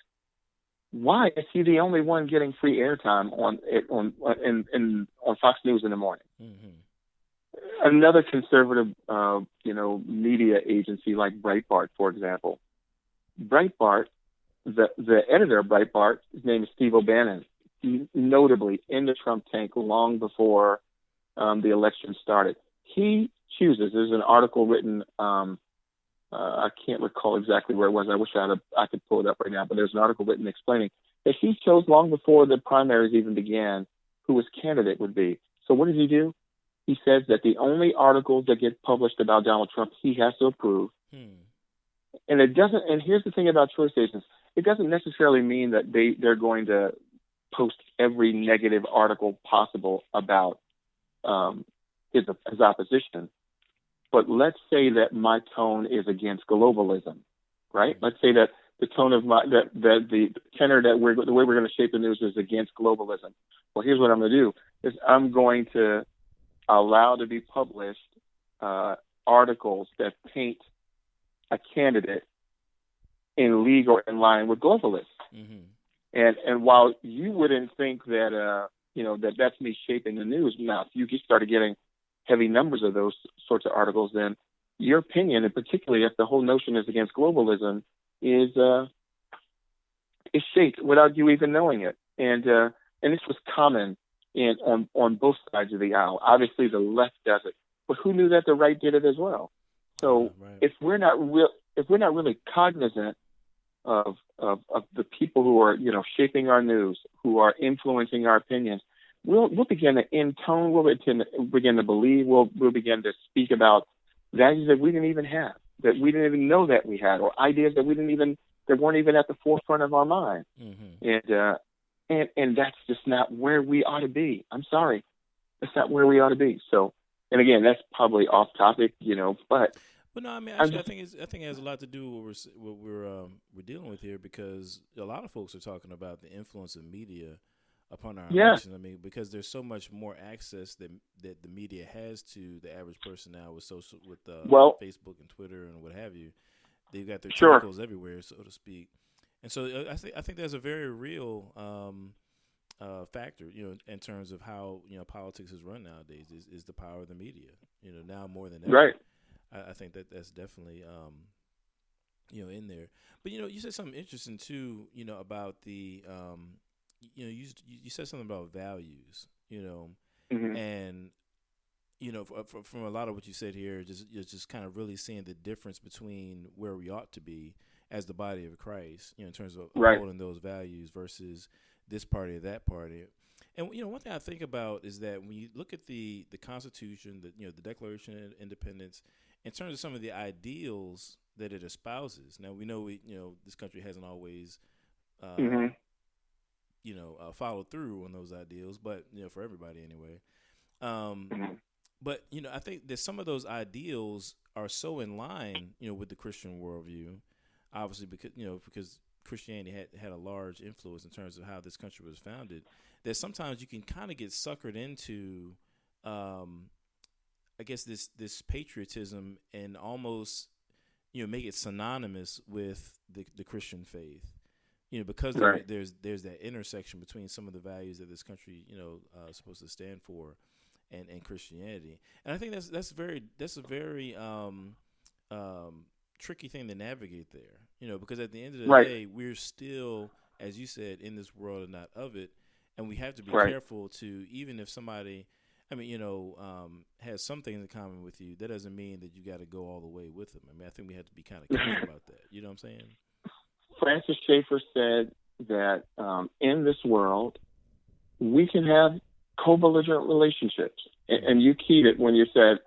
why is he the only one getting free airtime on Fox News in the morning? Another conservative, media agency like Breitbart, for example. Breitbart, the editor of Breitbart, his name is Steve O'Bannon, notably in the Trump tank long before the election started. He chooses. There's an article written. I can't recall exactly where it was. I wish I could pull it up right now. But there's an article written explaining that he chose long before the primaries even began who his candidate would be. So what does he do? He says that the only articles that get published about Donald Trump he has to approve. And it doesn't. And here's the thing about choice agents: it doesn't necessarily mean that they're going to post every negative article possible about his opposition. But let's say that my tone is against globalism, right? Let's say that the tone of the tenor that the way we're going to shape the news is against globalism. Well, here's what I'm going to do: is I'm going to allow to be published articles that paint a candidate in league or in line with globalists. And while you wouldn't think that that's me shaping the news, now if you started getting heavy numbers of those sorts of articles, then your opinion, and particularly if the whole notion is against globalism, is shaped without you even knowing it. And this was common on both sides of the aisle. Obviously, the left does it, but who knew that the right did it as well? So if we're not really cognizant of the people who are shaping our news, who are influencing our opinions, we'll begin to intone. We'll begin to believe. We'll begin to speak about values that we didn't even have, that we didn't even know that we had, or ideas that weren't even at the forefront of our mind. And that's just not where we ought to be. I'm sorry, that's not where we ought to be. So And again, that's probably off topic, but But no, I mean, actually, I think it has a lot to do with what we're dealing with here, because a lot of folks are talking about the influence of media upon our yeah, emotions. I mean, because there's so much more access that the media has to the average person now with well, Facebook and Twitter and what have you. They've got their sure, tentacles everywhere, so to speak. And so I think there's a very real factor, in terms of how politics is run nowadays is the power of the media. Now more than ever. right. I think that's definitely in there. But you said something interesting too. About the you said something about values. Hmm. And from a lot of what you said here, just kind of really seeing the difference between where we ought to be as the body of Christ, in terms of Right. upholding those values versus this party or that party. And one thing I think about is that when you look at the Constitution, the Declaration of Independence, in terms of some of the ideals that it espouses. Now we know this country hasn't always Hmm. followed through on those ideals, but for everybody anyway. Um, Hmm. but I think that some of those ideals are so in line, with the Christian worldview, obviously because Christianity had a large influence in terms of how this country was founded, that sometimes you can kind of get suckered into, I guess this patriotism and almost make it synonymous with the Christian faith. Because Right. there's that intersection between some of the values that this country is supposed to stand for, and Christianity. And I think that's a very tricky thing to navigate there. Because at the end of the Right. day, we're still, as you said, in this world and not of it, and we have to be Right. careful to, even if somebody, has some things in common with you, that doesn't mean that you got to go all the way with them. I mean, I think we have to be kind of careful about that. You know what I'm saying? Francis Schaeffer said that in this world, we can have co-belligerent relationships. And you keyed it when you said,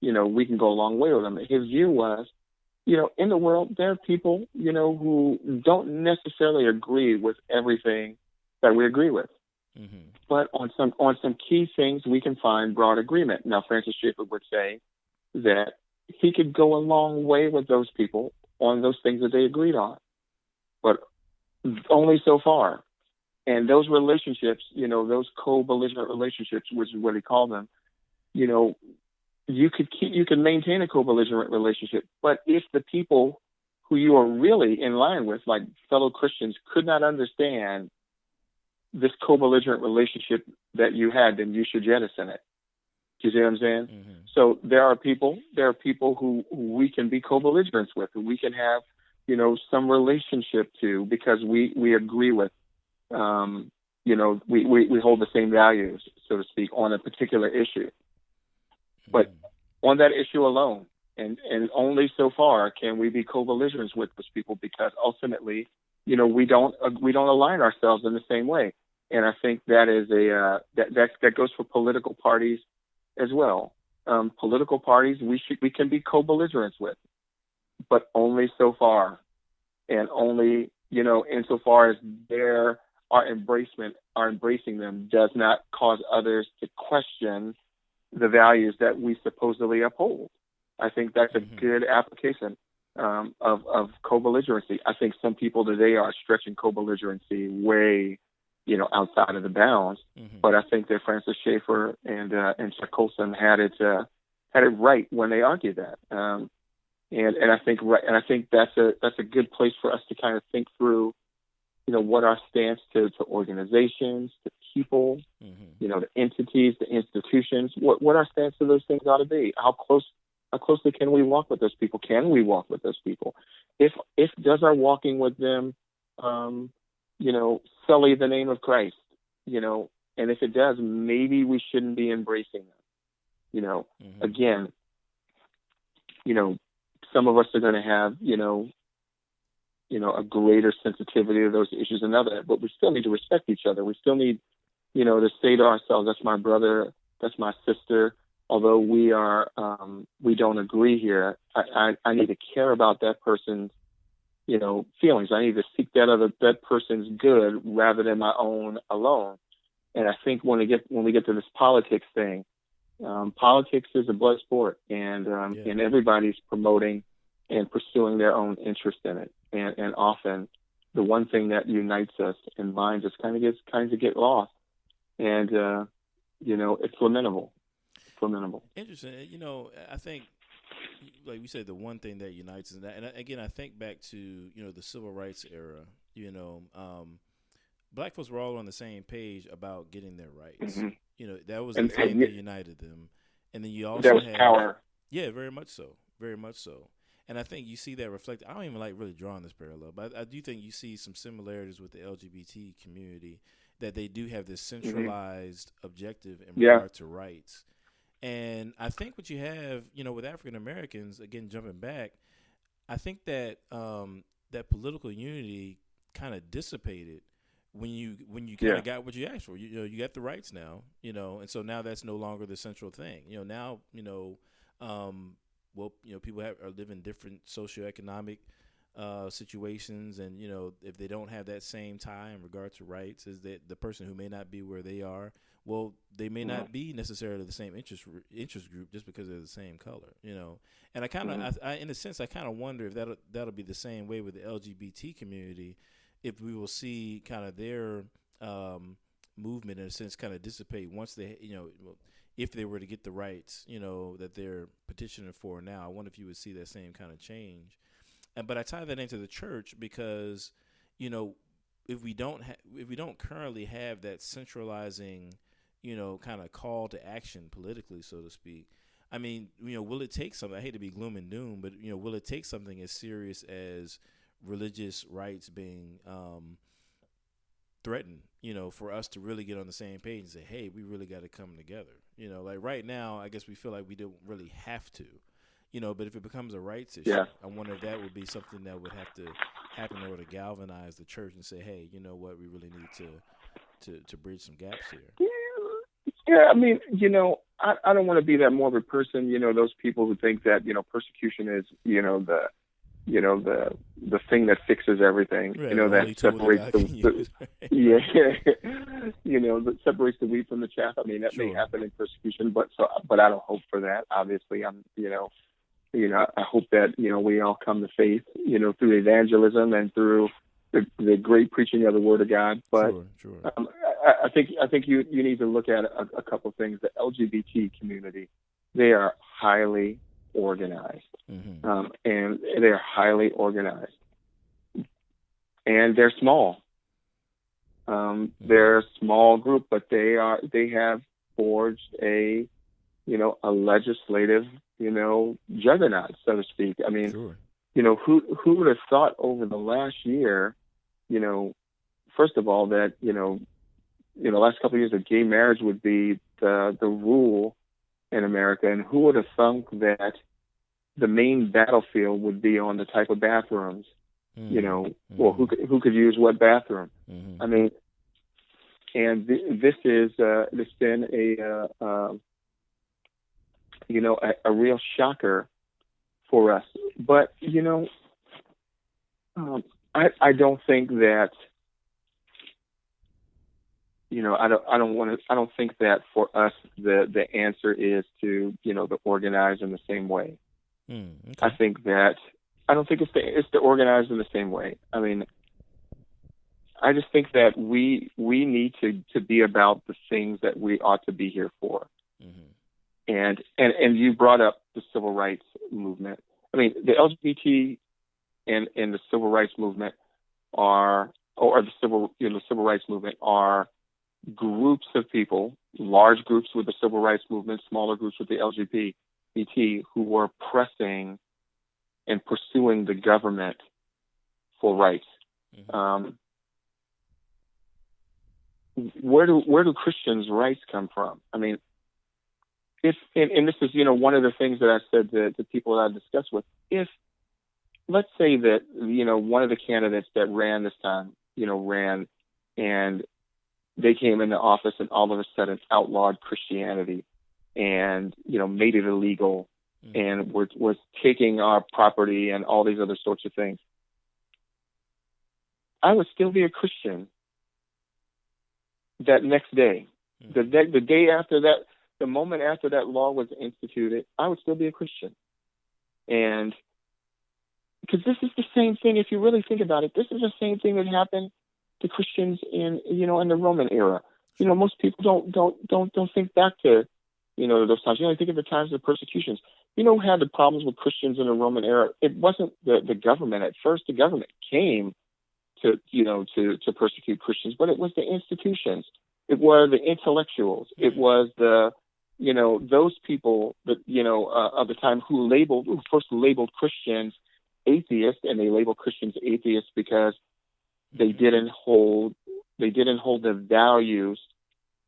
we can go a long way with them. His view was, in the world, there are people, who don't necessarily agree with everything that we agree with. Mm-hmm. But on some key things, we can find broad agreement. Now, Francis Schaeffer would say that he could go a long way with those people on those things that they agreed on, but only so far. And those relationships, those co-belligerent relationships, which is what he called them, you can maintain a co-belligerent relationship. But if the people who you are really in line with, like fellow Christians, could not understand this co-belligerent relationship that you had, then you should jettison it. Do you see what I'm saying? Mm-hmm. So there are people who we can be co-belligerents with, who we can have, some relationship to, because we agree with, we hold the same values, so to speak, on a particular issue. But on that issue alone, and only so far can we be co-belligerents with those people, because ultimately, we don't align ourselves in the same way. And I think that is that goes for political parties as well. Political parties we can be co-belligerents with, but only so far, and only insofar as our embracing them does not cause others to question the values that we supposedly uphold. I think that's a good application of co-belligerency. I think some people today are stretching co-belligerency way, outside of the bounds. Mm-hmm. But I think that Francis Schaeffer and Chuck Colson had it right when they argued that. And I think that's a good place for us to kind of think through, what our stance to organizations, to people, the entities, the institutions, what our stance to those things ought to be. How closely can we walk with those people? Can we walk with those people? If does our walking with them, sully the name of Christ, and if it does, maybe we shouldn't be embracing them. Again, some of us are going to have, a greater sensitivity to those issues than others, but we still need to respect each other. We still need, to say to ourselves, that's my brother, that's my sister. Although we don't agree here, I need to care about that person's, feelings. I need to seek that person's good rather than my own alone. And I think when we get to this politics thing, Politics is a blood sport, and everybody's promoting and pursuing their own interest in it. And often, the one thing that unites us and minds us kind of get lost, and it's lamentable. It's lamentable. Interesting. I think, like we said, the one thing that unites us, and again, I think back to the civil rights era. Black folks were all on the same page about getting their rights. Mm-hmm. That was the thing that united them. And then you also there was had power. Yeah, very much so. Very much so. And I think you see that reflected. I don't even like really drawing this parallel, but I do think you see some similarities with the LGBT community, that they do have this centralized objective in regard to rights. And I think what you have, with African Americans, again, jumping back, I think that that political unity kind of dissipated when you kind of got what you asked for. You got the rights now, and so now that's no longer the central thing. Now, people are living different socioeconomic situations, and if they don't have that same tie in regard to rights, is that the person who may not be where they are, well, they may not be necessarily the same interest group just because they're the same color, And I kind of, in a sense, I kind of wonder if that'll be the same way with the LGBT community, if we will see kind of their movement in a sense kind of dissipate once they, if they were to get the rights, that they're petitioning for now. I wonder if you would see that same kind of change. But I tie that into the church because, if we don't currently have that centralizing, kind of call to action politically, so to speak. I mean, will it take something? I hate to be gloom and doom, but will it take something as serious as religious rights being threatened, for us to really get on the same page and say, hey, we really got to come together. Like right now, I guess we feel like we don't really have to, but if it becomes a rights issue, I wonder if that would be something that would have to happen in order to galvanize the church and say, hey, you know what, we really need to bridge some gaps here. Yeah, I mean, I don't want to be that morbid person, those people who think that, persecution is, the thing that fixes everything, right, that separates that separates the wheat from the chaff. I mean, that may happen in persecution, but I don't hope for that. Obviously, I hope that, we all come to faith, through evangelism and through the great preaching of the Word of God. But sure. I think you need to look at a couple of things. The LGBT community, they are highly organized, and they are highly organized, and they're small. They're a small group, but they have forged a legislative, juggernaut, so to speak. I mean, who would have thought over the last year, first of all, that, the last couple of years that gay marriage would be the rule in America, and who would have thunk that the main battlefield would be on the type of bathrooms, or who could use what bathroom. I mean, and this has been a real shocker for us. But I don't think that I don't think that for us the answer is to to organize in the same way. Okay. I don't think it's to organize in the same way. I mean, I just think that we need to be about the things that we ought to be here for. And you brought up the civil rights movement. I mean, the LGBT and the civil rights movement the civil rights movement are groups of people, large groups with the civil rights movement, smaller groups with the LGBT, who were pressing and pursuing the government for rights. Where do Christians' rights come from? I mean, and this is one of the things that I said to people that I discussed with. If let's say that one of the candidates that ran this time ran and they came into office and all of a sudden outlawed Christianity and made it illegal and was taking our property and all these other sorts of things, I would still be a Christian that next day. The day after that, the moment after that law was instituted, I would still be a Christian. And because this is the same thing, if you really think about it, this is the same thing that happened to Christians in the Roman era. Most people don't think back to, those times. Think of the times of persecutions. Who had the problems with Christians in the Roman era? It wasn't the government. At first, the government came to persecute Christians, but it was the institutions. It was the intellectuals. It was those people that, of the time who first labeled Christians atheists, and they labeled Christians atheists because they didn't hold the values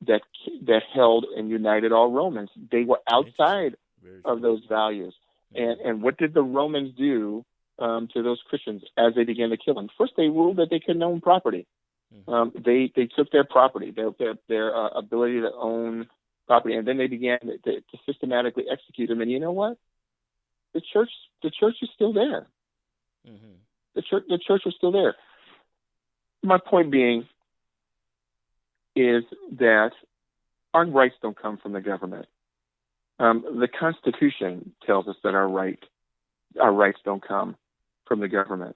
that held and united all Romans. They were outside of those values. And what did the Romans do to those Christians as they began to kill them? First, they ruled that they couldn't own property. They took their property, their ability to own property, and then they began to systematically execute them. And you know what? The church is still there. The church was still there. My point being is that our rights don't come from the government. The Constitution tells us that our rights don't come from the government.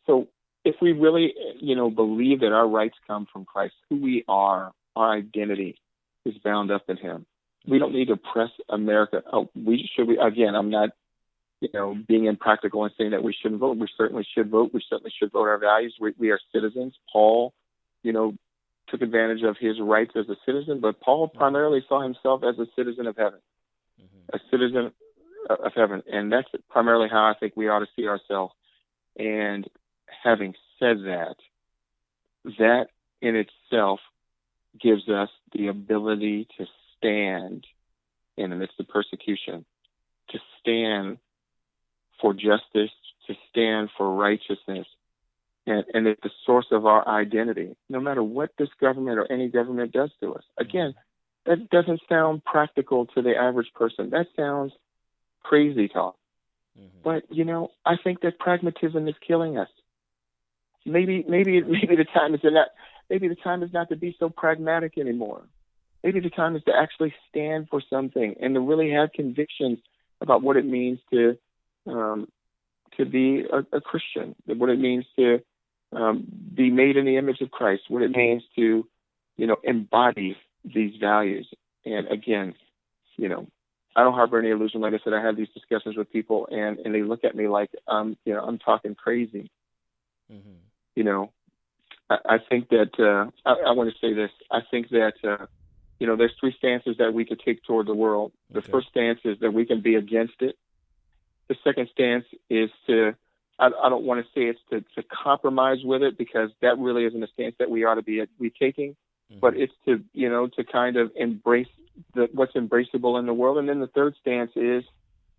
So if we really, believe that our rights come from Christ, who we are, our identity is bound up in Him. We don't need to press America. Again, I'm not, being impractical and saying that we shouldn't vote. We certainly should vote. We certainly should vote our values. We are citizens. Paul, took advantage of his rights as a citizen, but Paul primarily saw himself as a citizen of heaven, a citizen of heaven. And that's primarily how I think we ought to see ourselves. And having said that, that in itself gives us the ability to stand in the midst of persecution, to stand for justice, to stand for righteousness. And it's the source of our identity, no matter what this government or any government does to us. Again, that doesn't sound practical to the average person. That sounds crazy talk. But, I think that pragmatism is killing us. Maybe the time is not to be so pragmatic anymore. Maybe the time is to actually stand for something and to really have convictions about what it means to be a Christian, what it means to be made in the image of Christ, what it means to, embody these values. And again, I don't harbor any illusion. Like I said, I have these discussions with people, and they look at me like, I'm talking crazy. I think that I want to say this. I think that there's three stances that we could take toward the world. The first stance is that we can be against it. The second stance is I don't want to say it's to compromise with it, because that really isn't a stance that we ought to be taking, but it's to kind of embrace what's embraceable in the world. And then the third stance is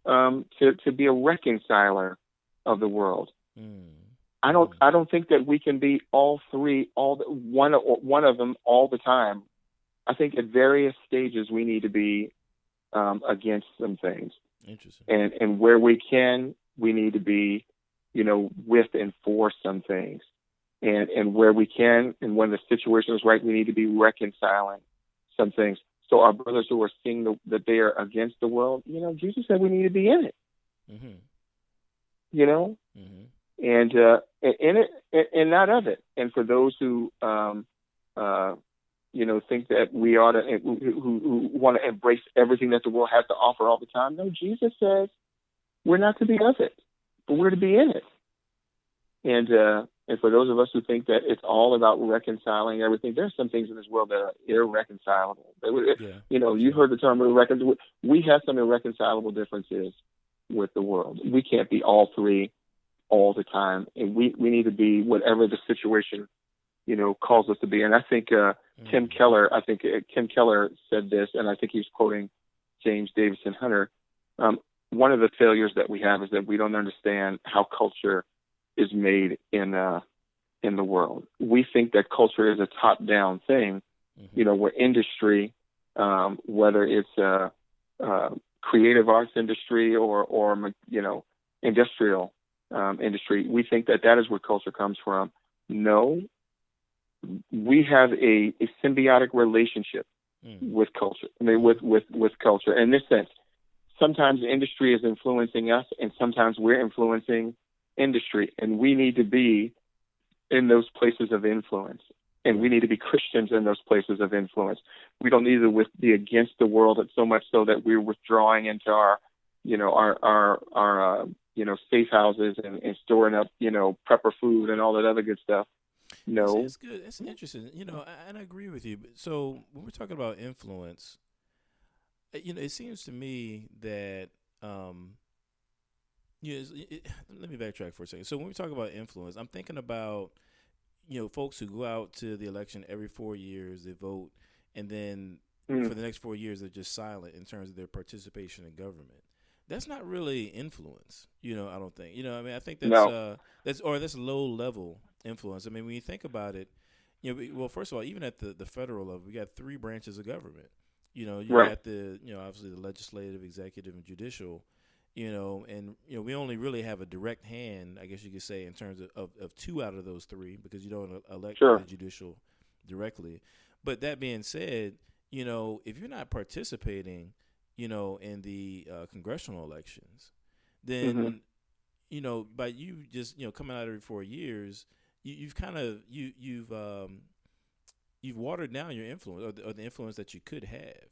to be a reconciler of the world. I don't think that we can be all three, one of them all the time. I think at various stages we need to be against some things. Interesting. And where we can, we need to be, with and for some things. And where we can, and when the situation is right, we need to be reconciling some things. So our brothers who are seeing that they are against the world, Jesus said we need to be in it. And in it and not of it. And for those who think that we ought to, who want to embrace everything that the world has to offer all the time, no, Jesus says we're not to be of it, but we're to be in it. And for those of us who think that it's all about reconciling everything, there's some things in this world that are irreconcilable. You heard the term irreconcilable. We have some irreconcilable differences with the world. We can't be all three all the time, and we need to be whatever the situation calls us to be. And I think Tim Keller said this, and I think he's quoting James Davison Hunter. One of the failures that we have is that we don't understand how culture is made in the world. We think that culture is a top-down thing, where industry, whether it's creative arts industry or industrial industry, we think that is where culture comes from. No, we have a symbiotic relationship with culture. I mean, with culture. In this sense, sometimes the industry is influencing us, and sometimes we're influencing industry, and we need to be in those places of influence, and we need to be Christians in those places of influence. We don't need to be against the world so much so that we're withdrawing into our safe houses and storing up, prepper food and all that other good stuff. No. It's good. It's interesting. And I agree with you. So when we're talking about influence, it seems to me that, let me backtrack for a second. So when we talk about influence, I'm thinking about, folks who go out to the election every 4 years, they vote, and then for the next 4 years, they're just silent in terms of their participation in government. That's not really influence, I don't think. I think that's that's low level influence. I mean, when you think about it, well, first of all, even at the federal level, we got 3 branches of government. You got the, obviously the legislative, executive, and judicial, and, we only really have a direct hand, I guess you could say, in terms of 2 out of those 3, because you don't elect the judicial directly. But that being said, if you're not participating, in the congressional elections, then, by you just, coming out every 4 years, you've watered down your influence or the influence that you could have,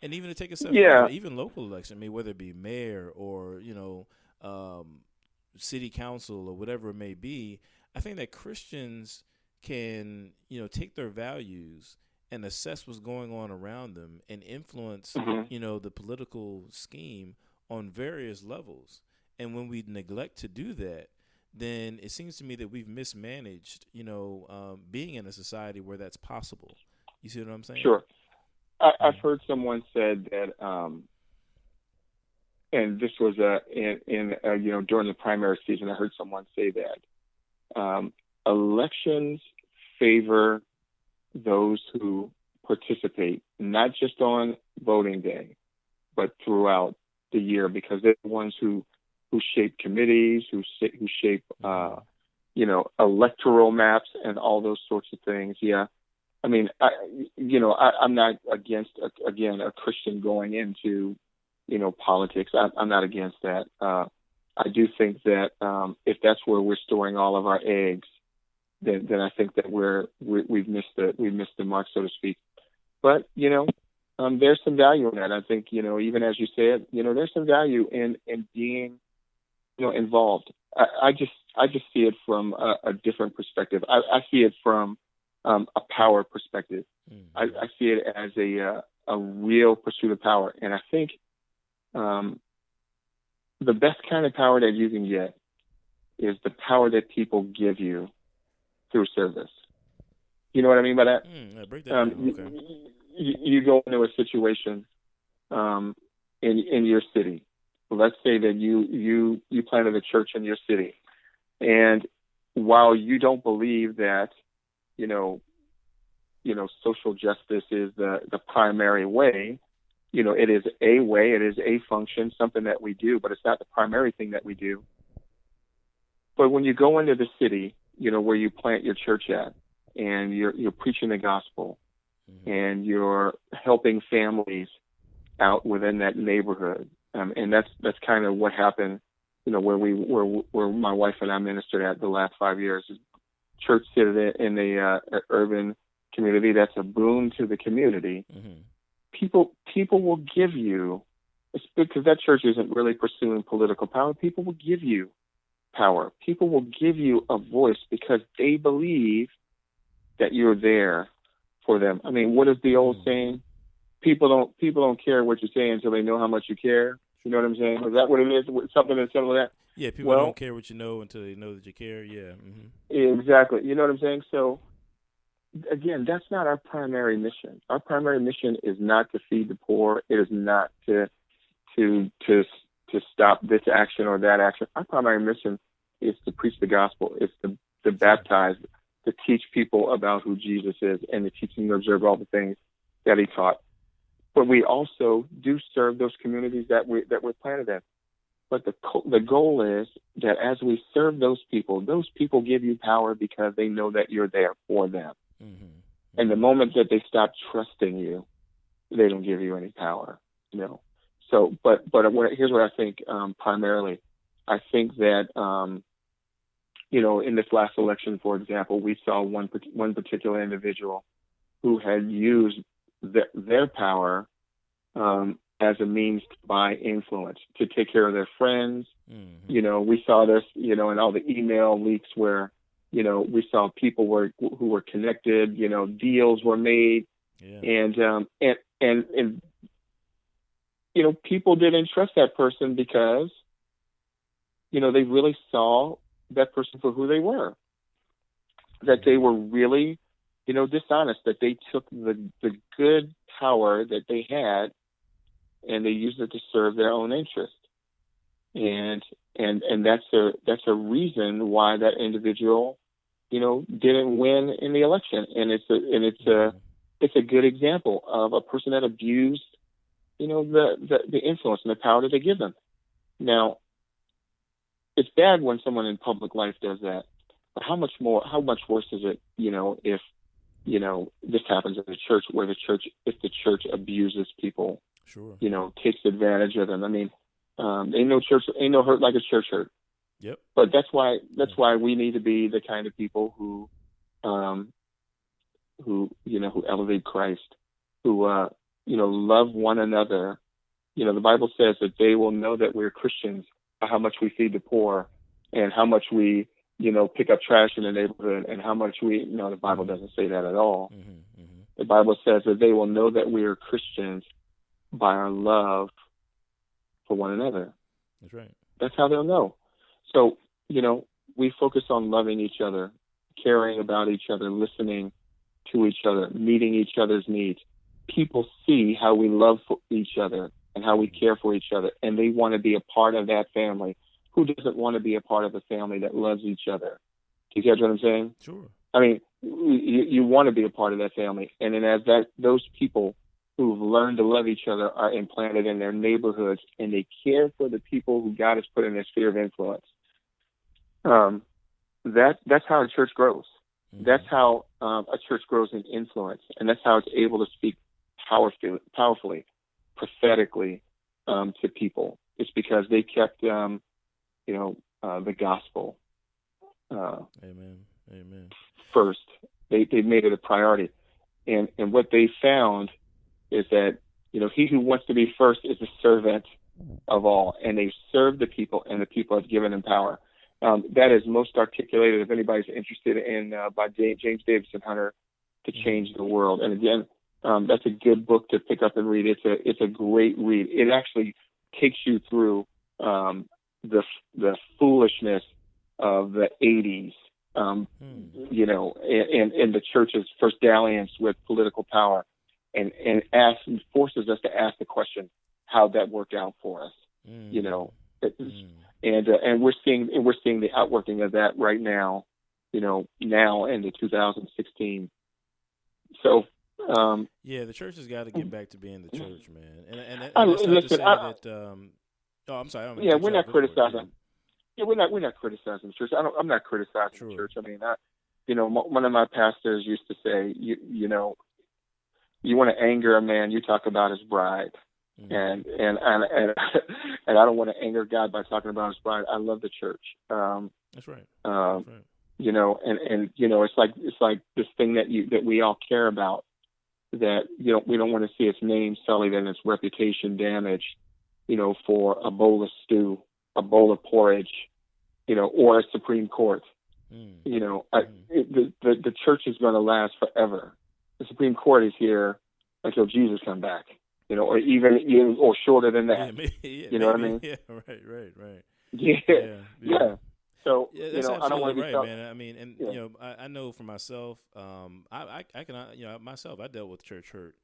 and even to take a step further, even local election, whether it be mayor or, city council or whatever it may be, I think that Christians can, take their values and assess what's going on around them and influence, the political scheme on various levels. And when we neglect to do that, then it seems to me that we've mismanaged, being in a society where that's possible. You see what I'm saying? Sure. I've heard someone said that, and this was during the primary season, I heard someone say that elections favor those who participate, not just on voting day, but throughout the year, because they're the ones who shape committees, who shape, electoral maps and all those sorts of things. Yeah. I mean, I'm not against, a Christian going into, politics. I'm not against that. I do think that if that's where we're storing all of our eggs, then I think that we've missed the mark, so to speak. But there's some value in that. I think even as you said, there's some value in being involved. I just see it from a different perspective. I see it from a power perspective. Mm-hmm. I see it as a real pursuit of power, and I think the best kind of power that you can get is the power that people give you through service. You know what I mean by that? Break that down. Okay. You go into a situation in your city. Let's say that you planted a church in your city, and while you don't believe that social justice is the primary way, it is a way, it is a function, something that we do, but it's not the primary thing that we do. But when you go into the city, where you plant your church at, and you're preaching the gospel, mm-hmm. and you're helping families out within that neighborhood, and that's kind of what happened, where my wife and I ministered at the last 5 years. Church sit in the urban community. That's a boon to the community. Mm-hmm. People will give you, it's because that church isn't really pursuing political power. People will give you power. People will give you a voice because they believe that you're there for them. I mean, what is the old saying? People don't care what you say until they know how much you care. You know what I'm saying? Is that what it is? Something as simple as that? Yeah, people don't care what you know until they know that you care. Yeah. Mm-hmm. Exactly. You know what I'm saying? So, again, that's not our primary mission. Our primary mission is not to feed the poor. It is not to stop this action or that action. Our primary mission is to preach the gospel. It's to baptize, to teach people about who Jesus is, and to teach them to observe all the things that he taught. But we also do serve those communities that we're planted in. But the goal is that as we serve those people give you power because they know that you're there for them. Mm-hmm. And the moment that they stop trusting you, they don't give you any power. So, here's what I think primarily. I think that in this last election, for example, we saw one particular individual who had used their power as a means to buy influence, to take care of their friends. Mm-hmm. We saw this, in all the email leaks where, we saw people who were connected, deals were made, and people didn't trust that person because, they really saw that person for who they were, that they were really, dishonest, that they took the good power that they had and they used it to serve their own interest. And that's a reason why that individual, didn't win in the election. And it's a good example of a person that abused, the influence and the power that they give them. Now, it's bad when someone in public life does that, but how much worse is it, if, this happens in the church, if the church abuses people, sure, takes advantage of them. I mean, ain't no hurt like a church hurt. Yep. But that's why we need to be the kind of people who elevate Christ, who love one another. The Bible says that they will know that we're Christians by how much we feed the poor and how much we, pick up trash in the neighborhood and how much the Bible doesn't say that at all. Mm-hmm, mm-hmm. The Bible says that they will know that we are Christians by our love for one another. That's right. That's how they'll know. So, we focus on loving each other, caring about each other, listening to each other, meeting each other's needs. People see how we love for each other and how we care for each other, and they want to be a part of that family. Who doesn't want to be a part of a family that loves each other? Do you catch what I'm saying? Sure. I mean, you want to be a part of that family. And then as those people who've learned to love each other are implanted in their neighborhoods and they care for the people who God has put in their sphere of influence, that's how a church grows. Mm-hmm. That's how a church grows in influence. And that's how it's able to speak powerfully, prophetically to people. It's because they kept, the gospel Amen. first. They made it a priority. And what they found is that, he who wants to be first is a servant of all. And they serve the people, and the people have given them power. That is most articulated, if anybody's interested in, by James Davison Hunter, To Change the World. And again, that's a good book to pick up and read. It's a great read. It actually takes you through the foolishness of the 80s, and the church's first dalliance with political power, and forces us to ask the question, how that worked out for us, and we're seeing the outworking of that right now, now into 2016. So. The church has got to get back to being the church, man. And that's listen, not to say that. I'm sorry. We're not criticizing. We're not criticizing the church. I'm not criticizing the church. I mean, one of my pastors used to say, you want to anger a man, you talk about his bride, and I don't want to anger God by talking about his bride. I love the church. That's right. And it's like this thing that we all care about. That we don't want to see its name sullied and its reputation damaged, for a bowl of stew, a bowl of porridge, or a Supreme Court. The church is going to last forever. The Supreme Court is here until Jesus comes back, or even or shorter than that. What I mean? Yeah, right. Yeah. So that's I don't want to be right, man. I mean, and I know for myself, I can myself, I dealt with church hurt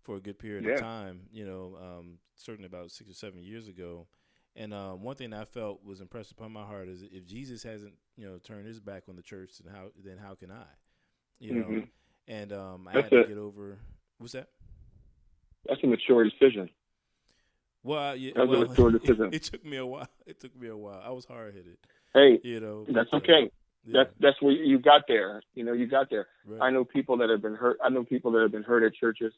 for a good period of time. Certainly about 6 or 7 years ago. And one thing I felt was impressed upon my heart is if Jesus hasn't turned his back on the church, then how can I? And I had to get over. What's that? That's a mature decision. Well, That was a mature decision. It took me a while. I was hard headed. Hey, that's okay. Yeah. That's where you got there. You got there. Right. I know people that have been hurt. I know people that have been hurt at churches,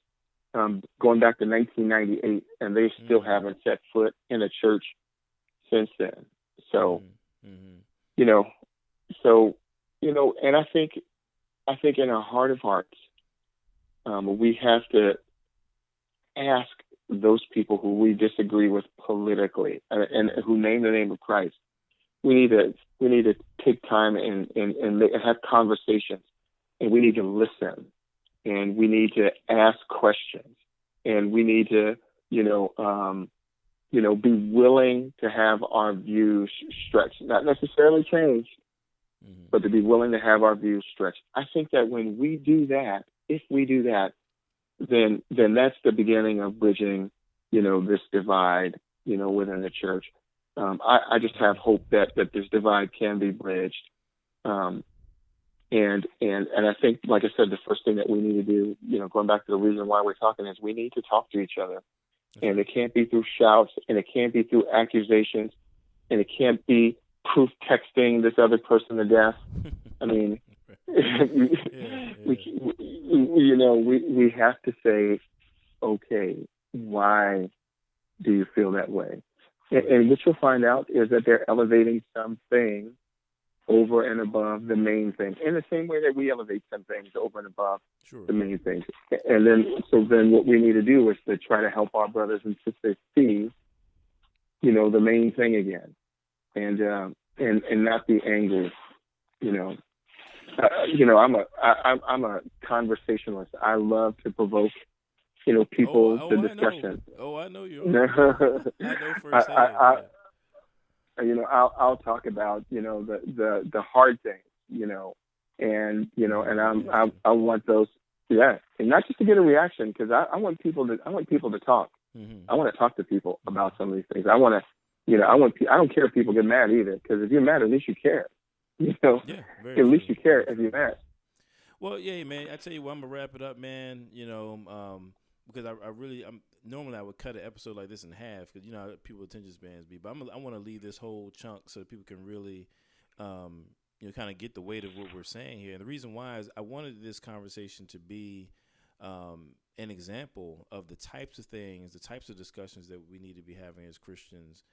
going back to 1998, and they still haven't set foot in a church since then. So, you know, and I think in our heart of hearts, we have to ask those people who we disagree with politically and who name the name of Christ. We need to take time and have conversations, and we need to listen, and we need to ask questions, and we need to, be willing to have our views stretched, not necessarily changed, but to be willing to have our views stretched. I think that when we do that, if we do that, then that's the beginning of bridging, this divide, within the church. I just have hope that this divide can be bridged. And I think, like I said, the first thing that we need to do, going back to the reason why we're talking, is we need to talk to each other. And it can't be through shouts, and it can't be through accusations, and it can't be proof texting this other person to death. I mean, we have to say, okay, why do you feel that way? And what you'll find out is that they're elevating something over and above the main thing, in the same way that we elevate some things over and above the main things. And then what we need to do is to try to help our brothers and sisters see, the main thing again, and not be angry. I'm a conversationalist. I love to provoke, people to discussion. I know you. I know firsthand. I'll talk about, the hard things, and I want those, and not just to get a reaction, because I want people to talk. I want to talk to people about some of these things. I don't care if people get mad either, because if you're mad, at least you care. At least you care if you're mad. Well, yeah, man. I tell you what, I'm gonna wrap it up, man. Because normally I would cut an episode like this in half, because how people attention spans be. But I want to leave this whole chunk so that people can really, kind of get the weight of what we're saying here. And the reason why is I wanted this conversation to be an example of the types of things, the types of discussions that we need to be having as Christians.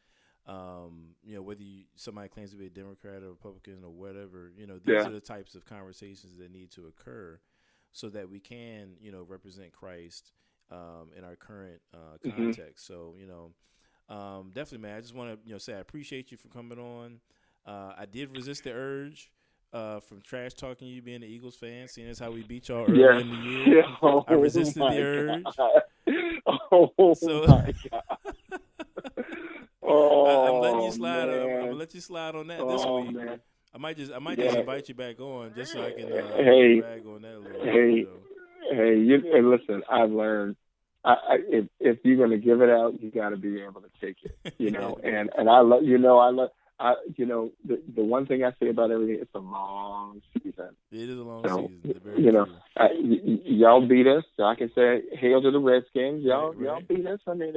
Whether somebody claims to be a Democrat or Republican or whatever, these are the types of conversations that need to occur so that we can, represent Christ in our current context. So, definitely, man, I just want to, say I appreciate you for coming on. I did resist the urge from trash talking you being an Eagles fan, seeing as how we beat y'all earlier in the year. I resisted the urge. My God. I'm letting you slide. I'm gonna let you slide on that this week. Man. I might just invite you back on just so I can brag on that a little bit. Hey, listen, I've learned. If you're going to give it out, you got to be able to take it. And I love. The one thing I say about everything, it's a long season. It is a long season. Y'all beat us, so I can say hail to the Redskins. Y'all beat us. I mean,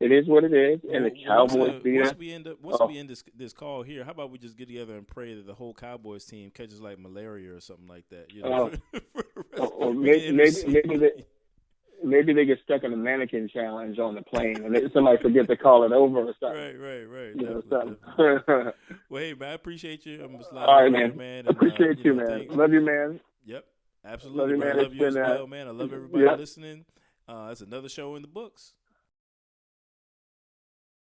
it is what it is, and the Cowboys beat us. Once we end this call here, how about we just get together and pray that the whole Cowboys team catches like malaria or something like that? Or maybe they get stuck in a mannequin challenge on the plane, and somebody forget to call it over or something. Right. Something. Well, hey, man, I appreciate you. I'm just all right, man. And, appreciate you, man. Thanks. Love you, man. Yep, absolutely. Love you, man. I love you as well, man. I love everybody listening. That's another show in the books.